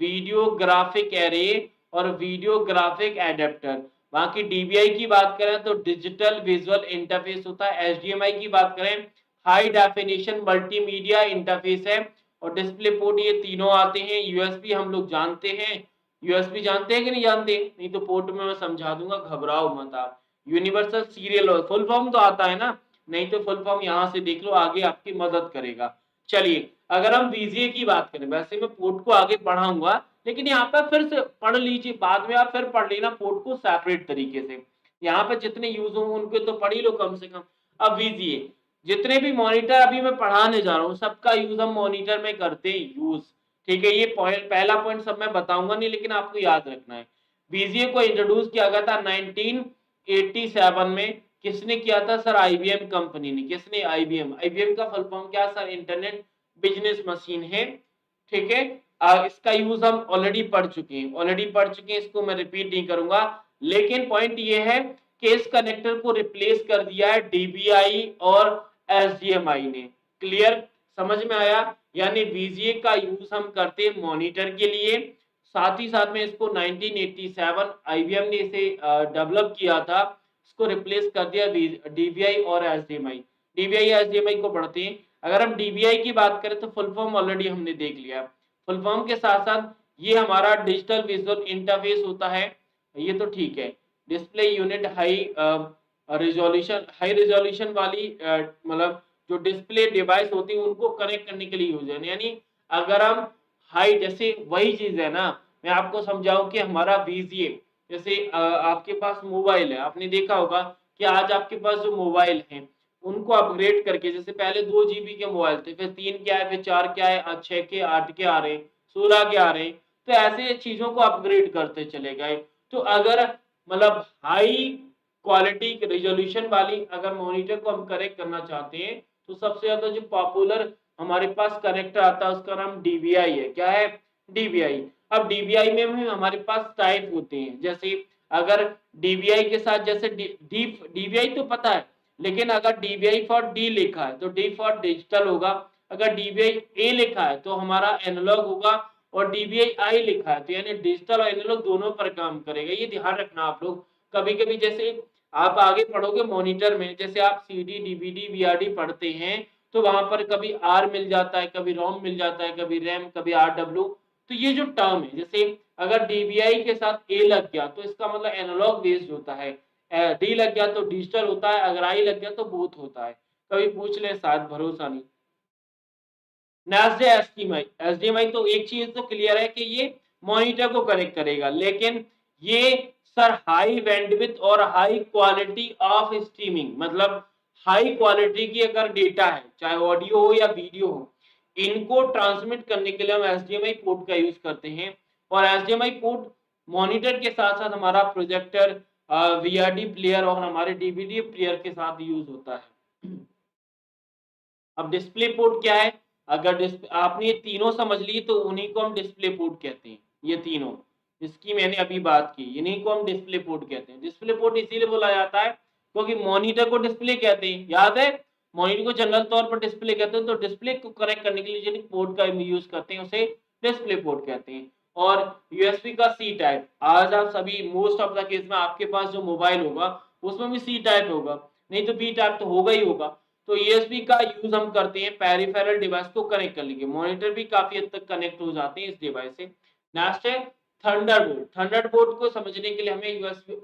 वीडियो ग्राफिक एरे और वीडियो ग्राफिक एडेप्टर। बाकी डीबीआई की बात करें तो डिजिटल विजुअल इंटरफेस होता है। एचडीएमआई की बात करें हाई डेफिनेशन मल्टीमीडिया इंटरफेस है। और डिस्प्ले पोर्ट ये तीनों आते हैं। यूएसबी हम लोग जानते हैं, यूएसबी जानते हैं कि नहीं जानते? नहीं तो पोर्ट में मैं समझा दूंगा, घबराओ मत आप। यूनिवर्सल सीरियल फुल फॉर्म तो आता है ना, नहीं तो फुल फॉर्म यहाँ से देख लो, आगे आपकी मदद करेगा। चलिए अगर हम वीजीए की बात करें, वैसे मैं पोर्ट को आगे पढ़ाऊंगा, लेकिन यहाँ पर फिर से पढ़ लीजिए, बाद में आप फिर पढ़ लेना पोर्ट को सेपरेट तरीके से। यहाँ पर जितने यूज होंगे उनके तो पढ़ ही लो कम से कम। अब वीजीए, जितने भी मॉनिटर अभी मैं पढ़ाने जा रहा हूँ सबका यूज हम मॉनिटर में करते हैं यूज। ठीक है, ये पॉइंट, पहला पॉइंट सब मैं बताऊंगा नहीं, लेकिन आपको याद रखना है। वीजीए को इंट्रोड्यूस किया गया था 1987 में। किसने किया था? सर आईबीएम कंपनी ने। किसने? आईबीएम। आईबीएम का फुल फॉर्म क्या सर? इंटरनेट बिजनेस मशीन है। ठीक है, इसका यूज हम ऑलरेडी पढ़ चुके हैं, ऑलरेडी पढ़ चुके हैं, इसको मैं रिपीट नहीं करूंगा। लेकिन पॉइंट ये है कि इस कनेक्टर को रिप्लेस कर दिया है डीबीआई और एसडीएमआई ने। क्लियर? समझ में आया? यानी वीजीए का यूज हम करते हैं मॉनिटर के लिए, साथ ही साथ में इसको 1987 आईबीएम ने इसे डेवलप किया था, इसको रिप्लेस कर दिया डीबीआई और एसडीएमआई। डीबीआई एसडीएमआई को पढ़ते हैं। अगर हम डीबीआई की बात करें तो फुल फॉर्म ऑलरेडी हमने देख लिया। फुल फॉर्म के साथ साथ ये हमारा डिजिटल विजुअल इंटरफेस होता है, ये तो ठीक है। Display unit high resolution, high resolution वाली मतलब जो डिस्प्ले डिवाइस होती है उनको कनेक्ट करने के लिए यूज है। यानी अगर हम हाई, जैसे वही चीज है ना, मैं आपको समझाऊं कि हमारा वीजीए, जैसे आपके पास मोबाइल है, आपने देखा होगा कि आज आपके पास जो मोबाइल है उनको अपग्रेड करके, जैसे पहले 2 GB के मोबाइल थे, फिर 3 के आए, फिर 4 के आए, 6 के, 8 के आ रहे, 16 के आ रहे, तो ऐसे चीजों को अपग्रेड करते चले गए। तो अगर मतलब हाई क्वालिटी रिजोल्यूशन वाली अगर मॉनिटर को हम कनेक्ट करना चाहते हैं तो सबसे ज्यादा जो पॉपुलर हमारे पास कनेक्टर आता है उसका नाम डीवीआई है। क्या है? डीवीआई। अब डीबीआई में भी हमारे पास टाइप होते हैं, जैसे अगर डीबीआई के साथ जैसे डीबीआई तो पता है, लेकिन अगर डीबीआई फॉर डी लिखा है तो डी फॉर डिजिटल होगा, अगर डीबीआई ए लिखा है तो हमारा एनालॉग होगा, और डीबीआई आई लिखा है तो यानी डिजिटल और एनालॉग दोनों पर काम करेगा। ये ध्यान रखना आप लोग। कभी कभी जैसे आप आगे पढ़ोगे मॉनिटर में, जैसे आप सीडी डीवीडी वीआरडी पढ़ते हैं तो वहां पर कभी आर मिल जाता है, कभी रोम मिल जाता है, कभी रैम, कभी आरडब्ल्यू। तो ये जो टर्म है, जैसे अगर डीबीआई के साथ ए लग गया तो इसका मतलब एनालॉग बेस्ड होता है, डी लग गया तो डिजिटल होता है, अगर आई लग गया तो बोथ होता है। कभी पूछ ले, शायद भरोसा नहीं। नेक्स्ट है एचडीएमआई। एचडीएमआई तो एक चीज तो क्लियर है कि ये मॉनिटर को कनेक्ट करेगा, लेकिन ये सर हाई बैंडविड्थ और हाई क्वालिटी ऑफ स्ट्रीमिंग, मतलब हाई क्वालिटी की अगर डेटा है, चाहे ऑडियो हो या वीडियो हो, इनको ट्रांसमिट करने के लिए हम एचडीएमआई पोर्ट का यूज करते हैं। और एचडीएमआई पोर्ट मॉनिटर के साथ साथ हमारा प्रोजेक्टर, वीआरडी प्लेयर और हमारे डीवीडी प्लेयर के साथ यूज होता है। अब डिस्प्ले पोर्ट क्या है? अगर आपने ये तीनों समझ ली तो उन्हीं को हम डिस्प्ले पोर्ट कहते हैं। ये तीनों इसकी मैंने अभी बात की, इन्हीं को हम डिस्प्ले पोर्ट कहते हैं। डिस्प्ले पोर्ट इसीलिए बोला जाता है क्योंकि मॉनिटर को डिस्प्ले कहते हैं, याद है? मॉनिटर को जनरल तौर पर डिस्प्ले कहते हैं, तो डिस्प्ले को कनेक्ट करने के लिए जिन पोर्ट का यूज करते हैं उसे डिस्प्ले पोर्ट कहते हैं। और यूएसबी का सी टाइप, आज आप सभी मोस्ट ऑफ द केस में आपके पास जो मोबाइल होगा उसमें भी सी टाइप होगा, नहीं तो बी टाइप तो होगा ही होगा। तो यूएसबी का यूज हम करते हैं पेरिफेरल डिवाइस को कनेक्ट करने के। मॉनिटर भी काफी हद तक कनेक्ट हो जाते हैं इस डिवाइस से। नेक्स्ट है थंडरबोल्ट। थंडरबोल्ट को समझने के लिए हमें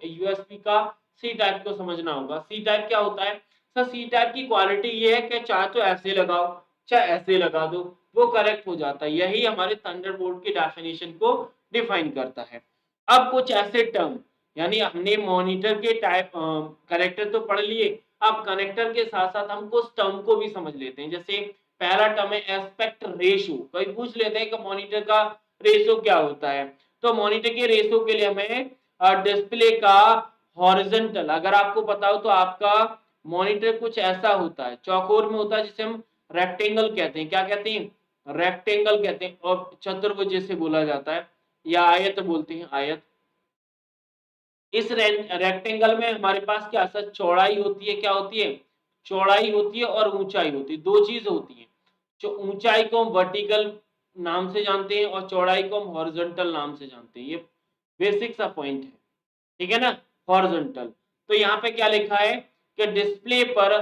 यूएसबी का सी टाइप को समझना होगा। सी टाइप क्या होता है? सर सी टाइप की क्वालिटी ये है कि चाहे तो ऐसे लगाओ चाहे ऐसे लगा दो, वो करेक्ट हो जाता है। यही हमारे थंडरबोल्ट की डेफिनेशन को डिफाइन करता है। अब कुछ ऐसे टर्म, यानी हमने मॉनिटर के टाइप करेक्टर तो पढ़ लिए, अब कनेक्टर के साथ साथ हम कुछ टर्म को भी समझ लेते हैं। जैसे पहला टर्म है एस्पेक्ट रेशियो। कभी पूछ लेते हैं कि मॉनिटर का रेशियो क्या होता है, तो मॉनिटर के रेशियो के लिए हमें डिस्प्ले का हॉरिजॉन्टल, अगर आपको पता हो तो आपका मॉनिटर कुछ ऐसा होता है, चौकोर में होता है, जिसे हम रेक्टेंगल कहते हैं। क्या कहते हैं? रेक्टेंगल कहते हैं। और चतुर्भुज जिसे बोला जाता है, या आयत बोलते हैं, आयत। इस रेक्टेंगल में हमारे पास क्या सर चौड़ाई होती है, क्या होती है? चौड़ाई होती है और ऊंचाई होती है, दो चीज होती है। जो ऊंचाई को हम वर्टिकल नाम से जानते हैं और चौड़ाई को हम हॉरिजॉन्टल नाम से जानते हैं। ये बेसिक सा पॉइंट है, ठीक है ना? हॉरिजॉन्टल। तो यहाँ पे क्या लिखा है कि डिस्प्ले पर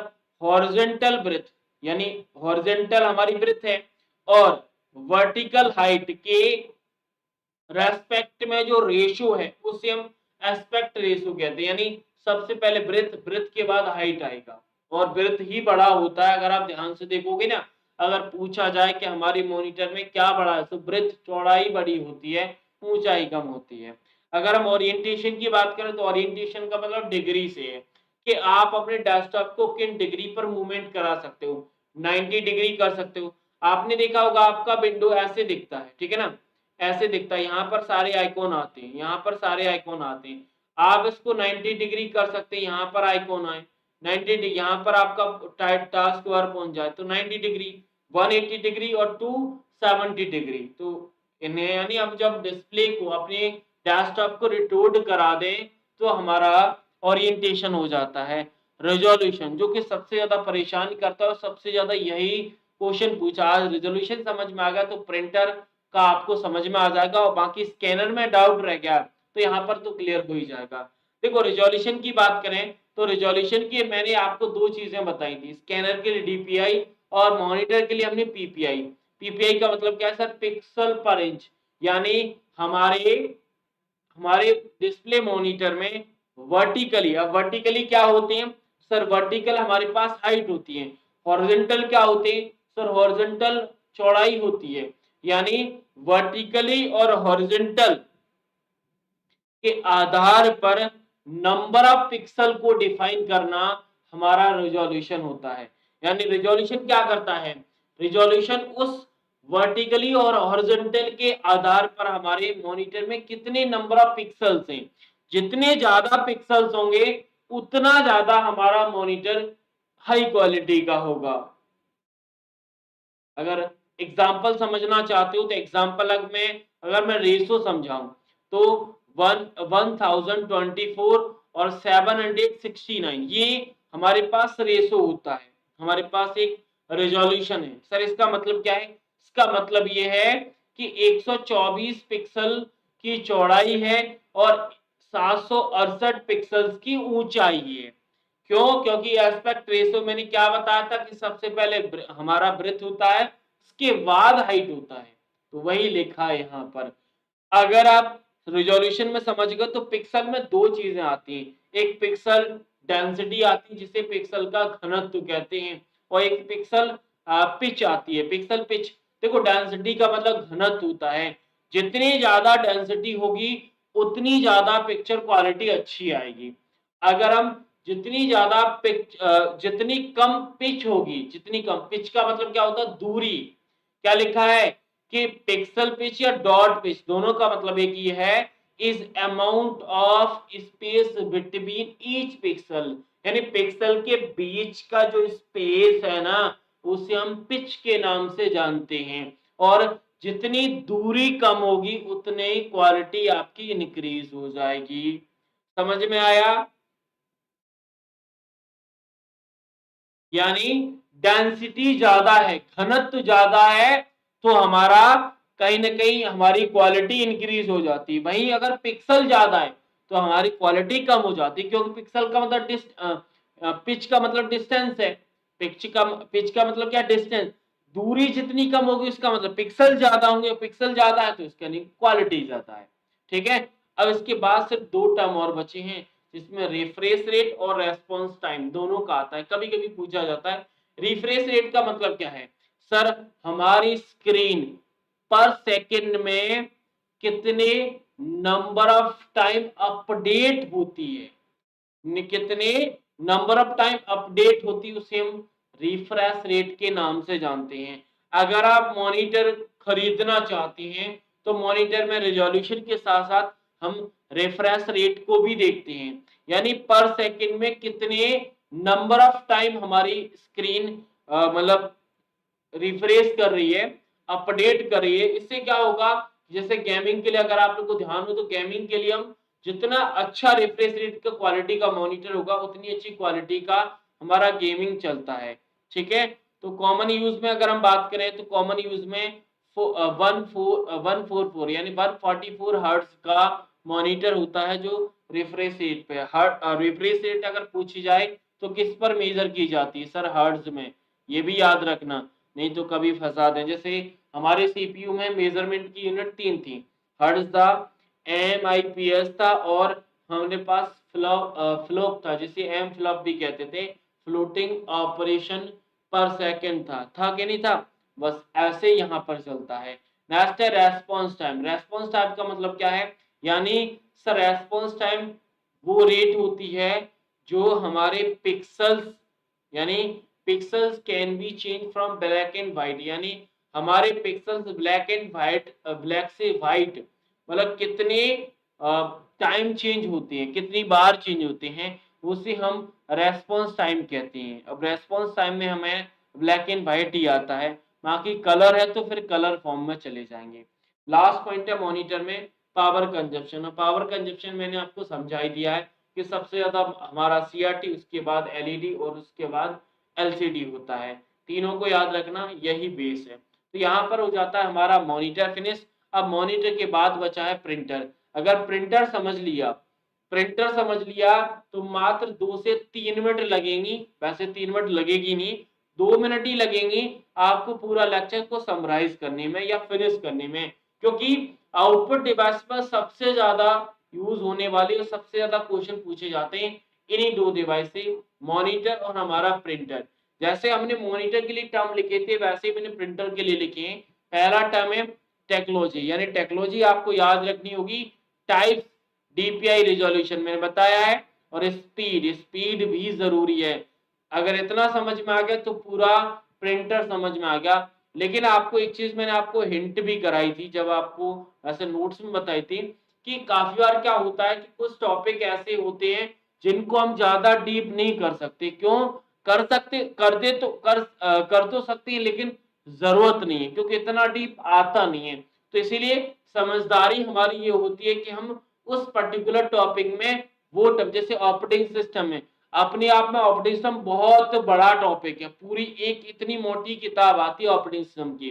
हॉरिजॉन्टल ब्रेथ, यानी हॉरिजॉन्टल हमारी ब्रेथ है, और वर्टिकल हाइट के रेस्पेक्ट में जो रेशियो है उसे हम एस्पेक्ट रेशियो कहते हैं। यानी सबसे पहले ब्रेथ, ब्रेथ के बाद हाइट आएगा, और ब्रेथ ही बड़ा होता है। अगर आप ध्यान से देखोगे ना, अगर पूछा जाए कि हमारी मॉनिटर में क्या बड़ा है, तो ब्रेथ चौड़ाई बड़ी होती है, ऊंचाई कम होती है। अगर हम ओरिएंटेशन की बात करें तो ओरिएंटेशन का मतलब डिग्री से है कि आप अपने डेस्कटॉप को किन डिग्री पर मूवमेंट करा सकते हो। 90 डिग्री कर सकते हो। आपने देखा होगा आपका विंडो ऐसे दिखता है, ठीक है ना? ऐसे दिखता है, यहाँ पर सारे आइकॉन आते हैं, यहाँ पर सारे आइकॉन आते हैं। आप इसको 90 डिग्री कर सकते हैं, यहाँ पर आइकॉन आए 90 डिग्री, यहाँ पर आपका टास्क बार पहुंच जाए तो 90 डिग्री, 180 डिग्री और 270 डिग्री। तो इन्हें यानी हम जब डिस्प्ले को अपने डेस्कटॉप को रिटोर्ड करा दें तो हमारा ओरिएंटेशन हो जाता है। रेजोल्यूशन, जो कि सबसे ज्यादा परेशान करता है और सबसे ज्यादा यही क्वेश्चन पूछा। आज रेजोल्यूशन समझ में आ गया तो प्रिंटर का आपको समझ में आ जाएगा, और बाकी स्कैनर में डाउट रह गया तो यहाँ पर तो क्लियर हो ही जाएगा। देखो रेजोल्यूशन की बात करें तो रेजोल्यूशन की मैंने आपको दो चीजें बताई थी, स्कैनर के लिए डीपीआई और मॉनिटर के लिए हमने पीपीआई। पीपीआई का मतलब क्या है सर? पिक्सल पर इंच। यानी हमारे हमारे डिस्प्ले मॉनिटर में वर्टिकली, अब वर्टिकली क्या होते हैं सर? वर्टिकल हमारे पास हाइट होती है, हॉरिजॉन्टल क्या होते हैं सर? हॉरिजॉन्टल चौड़ाई होती है। यानी वर्टिकली और हॉरिजॉन्टल के आधार पर नंबर ऑफ पिक्सल को डिफाइन करना हमारा रिजोल्यूशन होता है। यानी रिजोल्यूशन क्या करता है? रिजोल्यूशन उस वर्टिकली और हॉरिजॉन्टल के आधार पर हमारे मॉनिटर में कितने नंबर ऑफ पिक्सल्स हैं, जितने ज्यादा पिक्सल्स होंगे उतना ज्यादा हमारा मॉनिटर हाई क्वालिटी का होगा। अगर एग्जाम्पल समझना चाहते हो तो एग्जाम्पल अगर मैं रेशो समझाऊं तो 1024 और 769 ये हमारे पास रेशो होता है, हमारे पास एक रेजोल्यूशन है। सर इसका मतलब क्या है? इसका मतलब ये है कि 124 पिक्सल की चौड़ाई है और 768 पिक्सल्स की ऊंचाई है। क्यों? क्योंकि एस्पेक्ट रेशो मैंने क्या बताया था कि सबसे पहले हमारा ब्रेथ होता है, उसके बाद हाइट होता है, तो वही लिखा है यहाँ पर। अगर आप रिजोल्यूशन में समझ गए तो पिक्सल में दो चीजें आती हैं, एक पिक्सल डेंसिटी आती है जिसे पिक्सल का घनत्व कहते हैं, और एक पिक्सल पिच आती है, पिक्सल पिच। देखो डेंसिटी का मतलब घनत्व होता है, जितनी ज्यादा डेंसिटी होगी उतनी ज्यादा पिक्चर क्वालिटी अच्छी आएगी। अगर हम जितनी कम पिच होगी, जितनी कम पिच का मतलब क्या होता है? दूरी। क्या लिखा है कि पिक्सल पिच या डॉट पिच दोनों का मतलब एक ही है, is amount of space between each pixel, यानी पिक्सल के बीच का जो स्पेस है ना उसे हम पिच के नाम से जानते हैं। और जितनी दूरी कम होगी उतनी क्वालिटी आपकी इंक्रीज हो जाएगी। समझ में आया? यानी डेंसिटी ज्यादा है, घनत्व ज्यादा है, तो हमारा कहीं ना कहीं हमारी क्वालिटी इंक्रीज हो जाती है। वहीं अगर पिक्सल ज्यादा है तो हमारी क्वालिटी कम हो जाती है, क्योंकि पिक्सल का मतलब पिच का मतलब डिस्टेंस है। पिच का मतलब क्या? डिस्टेंस। दूरी जितनी कम होगी उसका मतलब पिक्सल ज्यादा होंगे, पिक्सल ज्यादा है तो इसका नहीं क्वालिटी ज्यादा है। ठीक है। अब इसके बाद सिर्फ दो टर्म और बचे हैं, जिसमें रिफ्रेश रेट और रेस्पॉन्स टाइम दोनों का आता है। कभी कभी पूछा जाता है रिफ्रेश रेट का मतलब क्या है? सर हमारी स्क्रीन पर सेकंड में कितने नंबर ऑफ टाइम अपडेट होती है, कितने नंबर ऑफ टाइम अपडेट होती है उसे हम रिफ्रेश रेट के नाम से जानते हैं। अगर आप मॉनिटर खरीदना चाहते हैं तो मॉनिटर में रेजोल्यूशन के साथ साथ हम रिफ्रेश रेट को भी देखते हैं, यानी पर सेकंड में कितने नंबर ऑफ टाइम हमारी स्क्रीन मतलब रिफ्रेश कर रही है, अपडेट कर रही है। इससे क्या होगा? जैसे गेमिंग के लिए अगर आप लोग को ध्यान हो तो गेमिंग के लिए हम जितना अच्छा रिफ्रेश रेट का क्वालिटी का मॉनिटर होगा उतनी अच्छी क्वालिटी का हमारा गेमिंग चलता है। ठीक है। तो कॉमन यूज में अगर हम बात करें तो कॉमन यूज में 144 यानी 144 हर्ट्ज का मॉनिटर होता है जो रिफ्रेश रेट पे। रिफ्रेश रेट अगर पूछी जाए तो किस पर मेजर की जाती है? सर हर्ट्ज में। ये भी याद रखना, नहीं तो कभी फंसा दें। जैसे हमारे सीपीयू में मेजरमेंट की यूनिट तीन थी, हर्ट्ज था, एमआईपीएस था, और हमारे पास फ्लॉप था जिसे एम फ्लॉप भी कहते थे, फ्लोटिंग ऑपरेशन पर सेकंड था कि नहीं था? बस ऐसे यहाँ पर चलता है। नेक्स्ट है रेस्पॉन्स टाइम। रेस्पॉन्स टाइम का मतलब क्या है? यानी सर रेस्पॉन्स टाइम वो रेट होती है जो हमारे पिक्सल्स, यानी pixels can be change from black and white, यानी हमारे pixels black and white, black से व्हाइट मतलब कितने टाइम चेंज होते हैं, कितनी बार चेंज होते हैं, उसे हम रेस्पॉन्स टाइम कहते हैं। अब रेस्पॉन्स टाइम में हमें ब्लैक एंड व्हाइट ही आता है, बाकी कलर है तो फिर कलर फॉर्म में चले जाएंगे। लास्ट पॉइंट है मॉनिटर में पावर कंजप्शन। और पावर कंजप्शन मैंने आपको समझा ही दिया है कि सबसे ज्यादा हमारा सीआरटी, उसके बाद एलईडी और उसके बाद एलसीडी होता है। तीनों को याद रखना, यही बेस है। तो यहाँ पर हो जाता है हमारा मॉनिटर फिनिश। अब मॉनिटर के बाद बचा है प्रिंटर। अगर प्रिंटर समझ लिया तो मात्र 2 से 3 मिनट लगेंगी, वैसे 3 मिनट लगेगी नहीं, 2 मिनट ही लगेंगी आपको पूरा लेक्चर को समराइज करने में या फिनिश करने में, क्योंकि आउटपुट डिवाइस पर सबसे ज्यादा यूज होने वाले और सबसे ज्यादा क्वेश्चन पूछे जाते हैं इन्हीं दो डिवाइस से, मॉनिटर और हमारा प्रिंटर। जैसे हमने मॉनिटर के लिए टर्म लिखे थे वैसे ही मैंने प्रिंटर के लिए लिखे हैं। पहला टर्म है टेक्नोलॉजी, यानी टेक्नोलॉजी आपको याद रखनी होगी टाइप डीपीआई रिजोल्यूशन मैंने बताया है, और स्पीड, स्पीड भी जरूरी है। अगर इतना समझ में आ गया तो पूरा प्रिंटर समझ में आ गया। लेकिन आपको एक चीज मैंने आपको हिंट भी कराई थी जब आपको ऐसे नोट्स में बताई थी कि काफी बार क्या होता है कि कुछ टॉपिक ऐसे होते हैं जिनको हम ज्यादा डीप नहीं कर सकते। क्यों? कर सकते, कर दे तो कर तो सकते हैं, लेकिन जरूरत नहीं है, क्योंकि इतना डीप आता नहीं है। तो इसीलिए समझदारी हमारी ये होती है कि हम उस पर्टिकुलर टॉपिक में वो जैसे ऑपरेटिंग सिस्टम है, अपने आप में ऑपरेटिंग सिस्टम बहुत बड़ा टॉपिक है, पूरी एक इतनी मोटी किताब आती है ऑपरेटिंग सिस्टम की,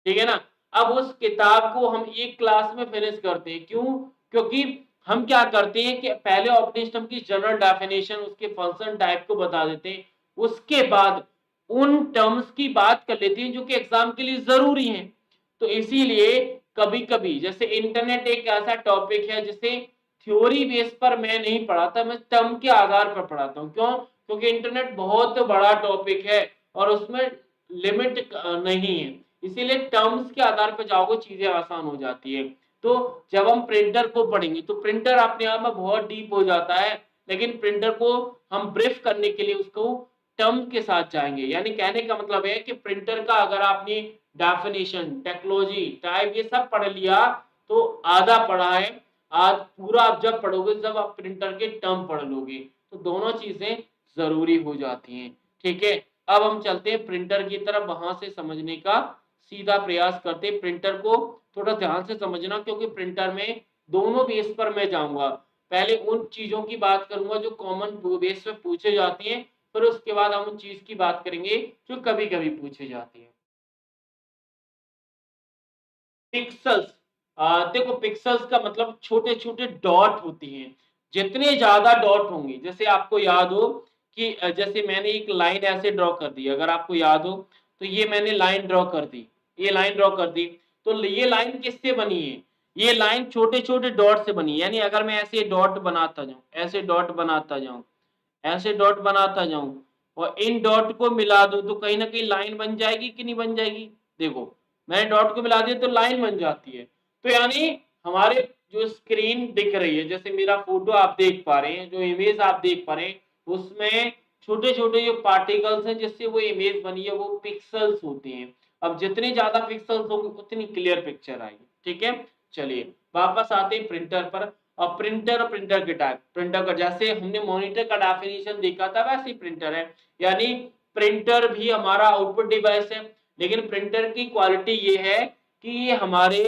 ठीक है ना। अब उस किताब को हम एक क्लास में फिनिश करते हैं, क्यों? क्योंकि हम क्या करते हैं कि पहले ऑपरेटिंग सिस्टम की जनरल डेफिनेशन, उसके फंक्शन टाइप को बता देते हैं, उसके बाद उन टर्म्स की बात कर लेते हैं जो कि एग्जाम के लिए जरूरी हैं। तो इसीलिए कभी कभी जैसे इंटरनेट एक ऐसा टॉपिक है जिसे थ्योरी बेस पर मैं नहीं पढ़ाता, मैं टर्म के आधार पर पढ़ाता हूँ। क्यों? क्योंकि इंटरनेट बहुत बड़ा टॉपिक है और उसमें लिमिट नहीं है, इसीलिए टर्म्स के आधार पर जाओगे चीजें आसान हो जाती है। तो जब हम प्रिंटर को पढ़ेंगे तो प्रिंटर अपने आप में बहुत डीप हो जाता है, लेकिन प्रिंटर को हम ब्रीफ करने के लिए उसको टर्म के साथ जाएंगे। यानी कहने का मतलब है कि प्रिंटर का अगर आपने डेफिनेशन, टेक्नोलॉजी, टाइप ये सब पढ़ लिया तो आधा पढ़ा है, आज पूरा आप जब पढ़ोगे जब आप प्रिंटर के टर्म पढ़ लोगे, तो दोनों चीजें जरूरी हो जाती हैं। ठीक है, अब हम चलते हैं प्रिंटर की तरफ, वहां से समझने का सीधा प्रयास करते हैं। प्रिंटर को थोड़ा ध्यान से समझना, क्योंकि प्रिंटर में दोनों बेस पर मैं जाऊंगा। पहले उन चीजों की बात करूंगा जो कॉमन बेस पे पूछे जाती हैं, फिर उसके बाद हम उन चीज की बात करेंगे जो कभी कभी पूछे जाती है। पिक्सल्स, देखो पिक्सल्स का मतलब छोटे छोटे डॉट होती हैं। जितने ज्यादा डॉट होंगे, जैसे आपको याद हो कि जैसे मैंने एक लाइन ऐसे ड्रॉ कर दी, अगर आपको याद हो तो ये मैंने लाइन ड्रॉ कर दी, ये लाइन ड्रॉ कर दी, तो ये लाइन किससे बनी है? ये लाइन छोटे छोटे डॉट से बनी है। यानी अगर मैं ऐसे डॉट बनाता जाऊं, ऐसे डॉट बनाता जाऊं, ऐसे डॉट बनाता जाऊं और इन डॉट को मिला दूं, तो कहीं ना कहीं लाइन बन जाएगी कि नहीं बन जाएगी? देखो, मैंने डॉट को मिला दिया तो लाइन बन जाती है। तो यानी हमारे जो स्क्रीन दिख रही है, जैसे मेरा फोटो आप देख पा रहे हैं, जो इमेज आप देख पा रहे हैं, उसमें छोटे छोटे जो पार्टिकल्स हैं जिससे वो इमेज बनी है, वो पिक्सल्स होते हैं। अब जितने ज्यादा पिक्सल्स होंगे उतनी क्लियर पिक्चर आएगी। ठीक है, चलिए वापस आते हैं प्रिंटर पर। और प्रिंटर और प्रिंटर के टाइप, प्रिंटर का जैसे हमने मॉनिटर का डेफिनेशन देखा था वैसे ही प्रिंटर है। यानी प्रिंटर भी हमारा आउटपुट डिवाइस है, लेकिन प्रिंटर की क्वालिटी ये है कि ये हमारे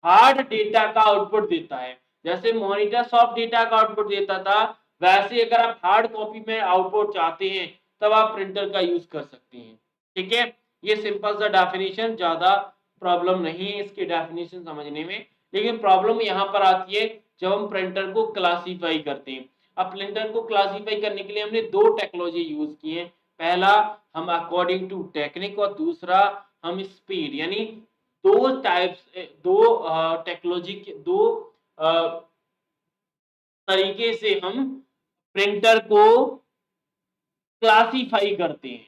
हार्ड डेटा का आउटपुट देता है। जैसे मॉनिटर सॉफ्ट डेटा का आउटपुट देता था, वैसे अगर आप हार्ड कॉपी में आउटपुट चाहते हैं तब आप प्रिंटर का यूज कर सकते हैं। ठीक है, ये सिंपल सा डेफिनेशन, ज्यादा प्रॉब्लम नहीं है इसकी डेफिनेशन समझने में। लेकिन प्रॉब्लम यहाँ पर आती है जब हम प्रिंटर को क्लासीफाई करते हैं। अब प्रिंटर को क्लासीफाई करने के लिए हमने दो टेक्नोलॉजी यूज की है। पहला, हम अकॉर्डिंग टू टेक्निक, और दूसरा हम स्पीड। यानी दो टाइप्स, दो टेक्नोलॉजी के दो तरीके से हम प्रिंटर को क्लासिफाई करते हैं,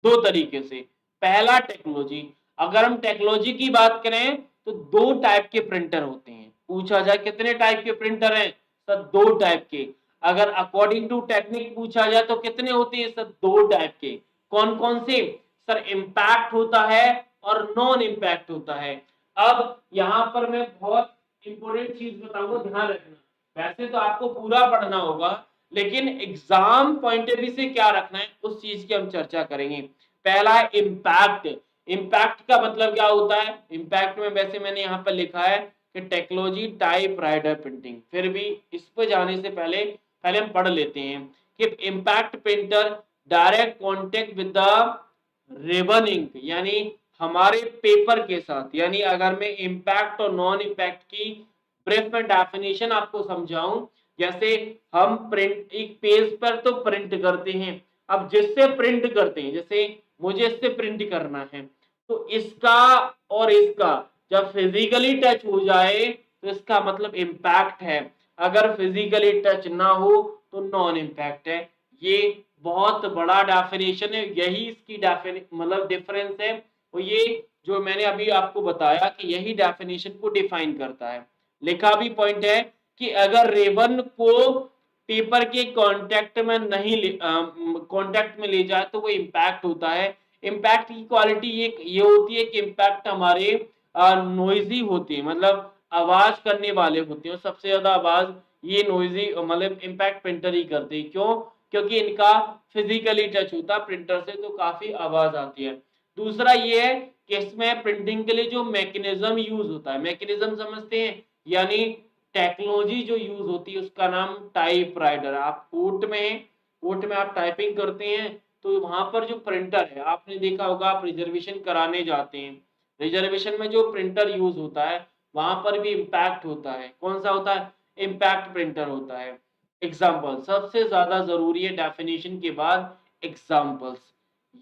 दो तरीके से। पहला टेक्नोलॉजी, अगर हम टेक्नोलॉजी की बात करें तो दो टाइप के प्रिंटर होते हैं। पूछा जाए कितने टाइप के प्रिंटर हैं? सर दो टाइप के। अगर अकॉर्डिंग टू टेक्निक पूछा जाए तो कितने होते हैं? सर दो टाइप के। कौन कौन से? सर इम्पैक्ट होता है और नॉन इम्पैक्ट होता है। अब यहाँ पर मैं बहुत इंपॉर्टेंट चीज बताऊंगा, ध्यान रखना। वैसे तो आपको पूरा पढ़ना होगा, लेकिन एग्जाम पॉइंट ऑफ व्यू से क्या रखना है उस चीज की हम चर्चा करेंगे। पहला है इम्पैक्ट। इम्पैक्ट का मतलब क्या होता है? इम्पैक्ट में वैसे मैंने यहाँ पर लिखा है कि टेक्नोलॉजी टाइप राइटर प्रिंटिंग, फिर भी इस पर जाने से पहले पहले हम पढ़ लेते हैं कि impact printer direct contact with the ribbon ink, यानी हमारे पेपर के साथ। यानी अगर मैं इम्पैक्ट और नॉन इम्पैक्ट की ब्रीफ में डेफिनेशन आपको समझाऊं, जैसे हम प्रिंट एक पेज पर तो प्रिंट करते हैं, अब जिससे प्रिंट करते हैं, जैसे मुझे इससे प्रिंट करना है, तो इसका और इसका जब फिजिकली टच हो जाए तो इसका मतलब इम्पैक्ट है। अगर फिजिकली टच ना हो तो नॉन इम्पैक्ट है। ये बहुत बड़ा डेफिनेशन है, यही इसकी मतलब डिफरेंस है। और ये जो मैंने अभी आपको बताया कि यही डेफिनेशन को डिफाइन करता है। लिखा भी पॉइंट है कि अगर रेवन को पेपर के कांटेक्ट में नहीं कांटेक्ट में ले जाए तो वो इम्पैक्ट होता है। इम्पैक्ट की क्वालिटी ये होती है कि इम्पैक्ट हमारे नोइजी होती है, मतलब आवाज करने वाले होते हैं। सबसे ज्यादा आवाज ये नोइजी मतलब इम्पैक्ट प्रिंटर ही करते हैं। क्यों? क्योंकि इनका फिजिकली टच होता है प्रिंटर से, तो काफी आवाज आती है। दूसरा ये है कि इसमें प्रिंटिंग के लिए जो मैकेनिज्म यूज होता है, मैकेनिज्म समझते हैं, यानी टेक्नोलॉजी जो यूज होती है उसका नाम टाइपराइटर। आप कोर्ट में आप टाइपिंग करते हैं तो वहां पर जो प्रिंटर है, आपने देखा होगा, आप रिजर्वेशन कराने जाते हैं, रिजर्वेशन में जो प्रिंटर यूज होता है वहां पर भी इम्पैक्ट होता है। कौन सा होता है? इम्पैक्ट प्रिंटर होता है। एग्जाम्पल सबसे ज्यादा जरूरी है डेफिनेशन के बाद, एग्जाम्पल्स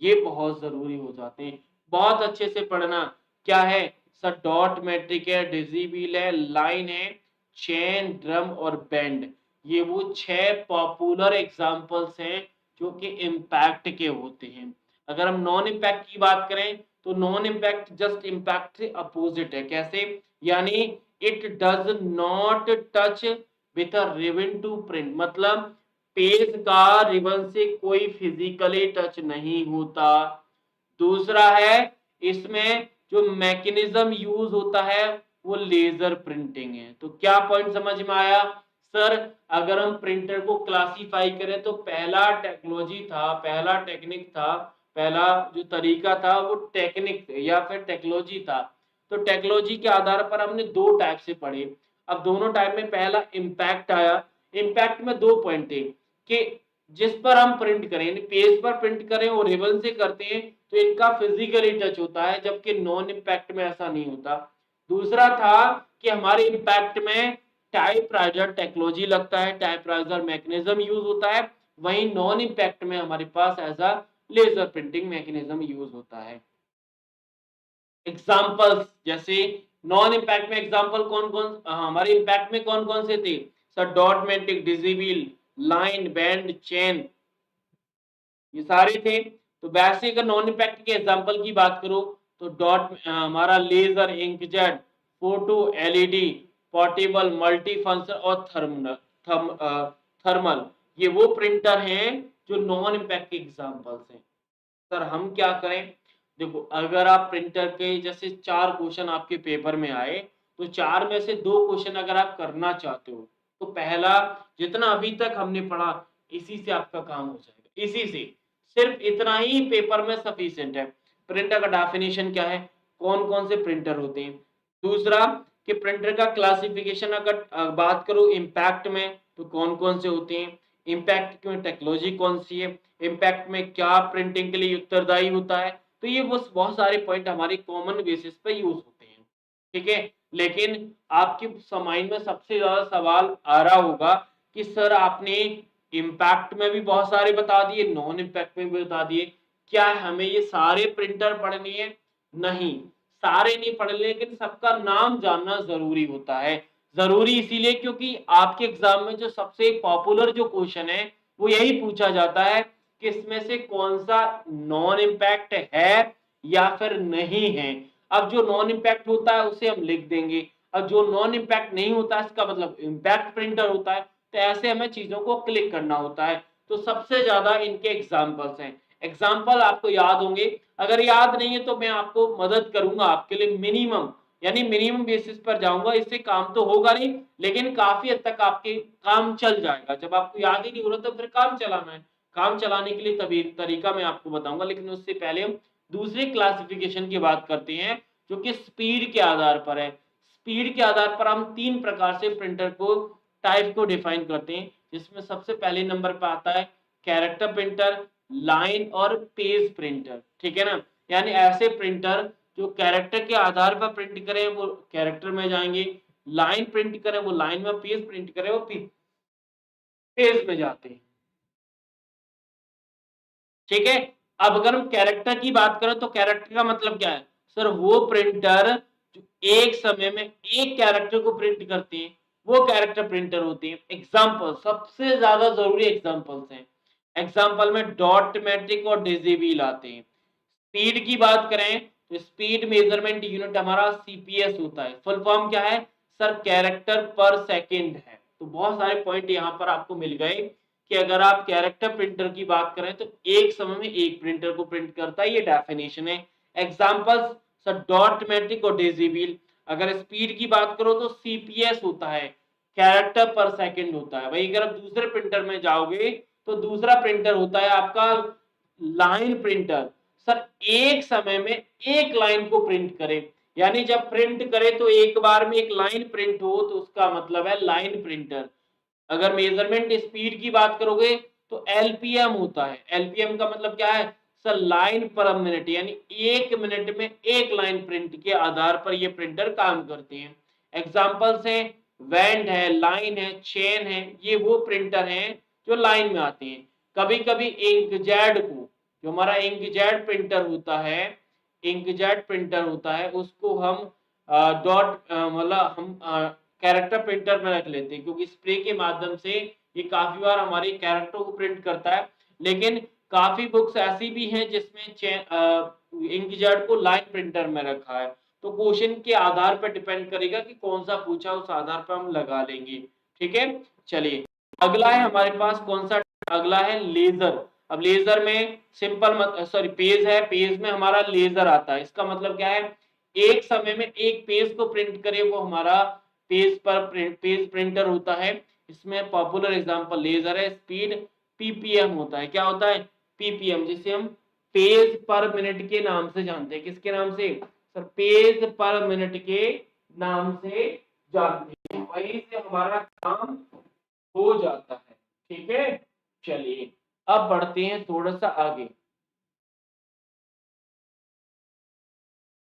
ये बहुत जरूरी हो जाते हैं, बहुत अच्छे से पढ़ना। क्या है सर? डॉट मैट्रिक है, डिजिबल है, लाइन है, चेन, ड्रम और बेंड, ये वो 6 पॉपुलर एग्जाम्पल्स हैं जो कि इम्पैक्ट के होते हैं। अगर हम नॉन इम्पैक्ट की बात करें तो नॉन इम्पैक्ट जस्ट इम्पैक्ट से अपोजिट है। कैसे? यानी it does not touch with a ribbon to print, मतलब पेज का रिबन से कोई फिजिकली टच नहीं होता। दूसरा है इसमें जो मैकेनिज्म यूज होता है वो लेजर प्रिंटिंग है। तो क्या पॉइंट समझ में आया? सर अगर हम प्रिंटर को क्लासिफाई करें तो पहला टेक्नोलॉजी था, पहला टेक्निक था, पहला जो तरीका था वो टेक्निक या फिर टेक्नोलॉजी था। तो टेक्नोलॉजी के आधार पर हमने 2 टाइप से पढ़े। अब दोनों टाइप में पहला इम्पैक्ट आया। इम्पैक्ट में 2 पॉइंट थे कि जिस पर हम प्रिंट करें, यानी पेज पर प्रिंट करें और रिबन से करते हैं तो इनका फिजिकली टच होता है, जबकि नॉन इम्पैक्ट में ऐसा नहीं होता। दूसरा था कि हमारे इम्पैक्ट में टाइपराइटर टेक्नोलॉजी लगता है, टाइपराइटर मैकेनिज्म यूज होता है, वहीं नॉन इम्पैक्ट में हमारे पास as a laser printing mechanism use होता है। एग्जाम्पल्स जैसे नॉन इम्पैक्ट में एग्जाम्पल कौन कौन, हमारे इम्पैक्ट में कौन कौन से थे sir? Dot matric, डिजिबल, line, band, chain, ये सारे थे। तो वैसे अगर नॉन इम्पैक्ट के एग्जांपल की बात करो तो डॉट हमारा laser, inkjet, photo, LED, portable, multi function और थर्मल, ये वो प्रिंटर हैं जो नॉन इम्पैक्ट के एग्जांपल्स हैं। सर हम क्या करें? देखो अगर आप प्रिंटर के जैसे 4 क्वेश्चन आपके पेपर में आए तो 4 में से 2 क्वेश्चन अगर आप करना चाहते हो तो पहला जितना अभी तक हमने पढ़ा इसी से आपका काम हो जाएगा, इसी से सिर्फ इतना ही पेपर में सफिशिएंट है। प्रिंटर का डेफिनेशन क्या है, कौन कौन से प्रिंटर होते हैं। दूसरा कि प्रिंटर का क्लासिफिकेशन अगर बात करो इम्पैक्ट में तो कौन कौन से होते हैं, इम्पैक्ट में टेक्नोलॉजी कौन सी है, इम्पैक्ट में क्या प्रिंटिंग के लिए उत्तरदायी होता है। तो ये बस बहुत सारे पॉइंट हमारे कॉमन बेसिस पे यूज होते हैं, ठीक है। लेकिन आपके माइंड में सबसे ज्यादा सवाल आ रहा होगा कि सर आपने इम्पैक्ट में भी बहुत सारे बता दिए, नॉन इम्पैक्ट में भी बता दिए, क्या हमें ये सारे प्रिंटर पढ़ने हैं? नहीं, सारे नहीं पढ़ने, लेकिन सबका नाम जानना जरूरी होता है। जरूरी इसीलिए क्योंकि आपके एग्जाम में जो सबसे पॉपुलर जो क्वेश्चन है वो यही पूछा जाता है कि इसमें से कौन सा नॉन इम्पैक्ट है या फिर नहीं है। अब जो नॉन इम्पैक्ट होता है उसे हम लिख देंगे, अब जो नॉन इम्पैक्ट नहीं होता इसका मतलब इम्पैक्ट प्रिंटर होता है। तो ऐसे हमें चीजों को क्लिक करना होता है। तो सबसे ज्यादा इनके एग्जाम्पल्स हैं, एग्जाम्पल आपको याद होंगे, अगर याद नहीं है तो मैं आपको मदद करूंगा, आपके लिए मिनिमम यानी मिनिमम बेसिस पर जाऊंगा, इससे काम तो होगा नहीं लेकिन काफी हद तक आपके काम चल जाएगा। जब आपको याद ही नहीं हो रहा तो फिर काम चलाना है, काम चलाने के लिए तभी तरीका मैं आपको बताऊंगा। लेकिन उससे पहले हम दूसरे क्लासिफिकेशन की बात करते हैं जो कि स्पीड के आधार पर है। स्पीड के आधार पर हम 3 प्रकार से प्रिंटर को टाइप को डिफाइन करते हैं, जिसमें सबसे पहले नंबर पर आता है कैरेक्टर प्रिंटर, लाइन और पेज प्रिंटर, ठीक है ना। यानी ऐसे प्रिंटर जो कैरेक्टर के आधार पर प्रिंट करें वो कैरेक्टर में जाएंगे, लाइन प्रिंट करें वो लाइन में, पेज प्रिंट करें वो पेज में जाते हैं, ठीक है। अब अगर हम कैरेक्टर की बात करें तो कैरेक्टर का मतलब क्या है सर? वो प्रिंटर जो एक समय में एक कैरेक्टर को प्रिंट करते हैं वो कैरेक्टर प्रिंटर होते हैं। एग्जाम्पल सबसे ज्यादा जरूरी एग्जाम्पल्स हैं, एग्जाम्पल में डॉट मैट्रिक और डिजिबल आते हैं। स्पीड की बात करें तो स्पीड मेजरमेंट यूनिट हमारा सीपीएस होता है, फुल फॉर्म क्या है सर? कैरेक्टर पर सेकंड है। तो बहुत सारे पॉइंट यहाँ पर आपको मिल गए कि अगर आप कैरेक्टर प्रिंटर की बात करें तो एक समय में एक प्रिंटर को प्रिंट करता है, ये डेफिनेशन है। एग्जांपल्स सर डॉट मैट्रिक और डेसिबल। अगर स्पीड की बात करो तो सीपीएस होता है, कैरेक्टर पर सेकंड होता है। वही अगर आप दूसरे प्रिंटर में जाओगे तो दूसरा प्रिंटर होता है आपका लाइन प्रिंटर। सर एक समय में एक लाइन को प्रिंट करे, यानी जब प्रिंट करे तो एक बार में एक लाइन प्रिंट हो तो उसका मतलब है लाइन प्रिंटर। अगर मेजरमेंट स्पीड की बात करोगे तो एलपीएम होता है। एलपीएम का मतलब क्या है सर? लाइन पर मिनट, यानी एक मिनट में एक लाइन प्रिंट के आधार पर ये प्रिंटर काम करते हैं। एग्जांपल्स हैं वेंड है, लाइन है, चेन है, ये वो प्रिंटर हैं जो लाइन में आते हैं। कभी कभी इंकजेट को, जो हमारा इंकजेट प्रिंटर होता है, इंकजेट प्रिंटर होता है, उसको हम डॉट मतलब हम कैरेक्टर प्रिंटर में रख लेते हैं, क्योंकि स्प्रे के माध्यम से ये काफी बार हमारे कैरेक्टर को प्रिंट करता है। लेकिन काफी बुक्स ऐसी भी हैं जिसमें इंकजेट को लाइन प्रिंटर में रखा है। तो क्वेश्चन के आधार पर डिपेंड करेगा कि कौन सा पूछा, उस आधार पर हम लगा लेंगे। ठीक है, चलिए अगला है हमारे पास कौन सा? अगला है लेजर। अब लेजर में सिंपल सॉरी पेज है, पेज में हमारा लेजर आता है। इसका मतलब क्या है? एक समय में एक पेज को प्रिंट करे, वो हमारा पेज प्रिंटर होता है। इसमें पॉपुलर एग्जांपल लेजर है। स्पीड पीपीएम होता है। क्या होता है? पीपीएम, जिसे हम पेज पर मिनट के नाम से जानते हैं। किसके नाम से सर? पेज पर मिनट के नाम से जानते हैं। वहीं से हमारा काम हो जाता है। ठीक है, चलिए अब बढ़ते हैं थोड़ा सा आगे।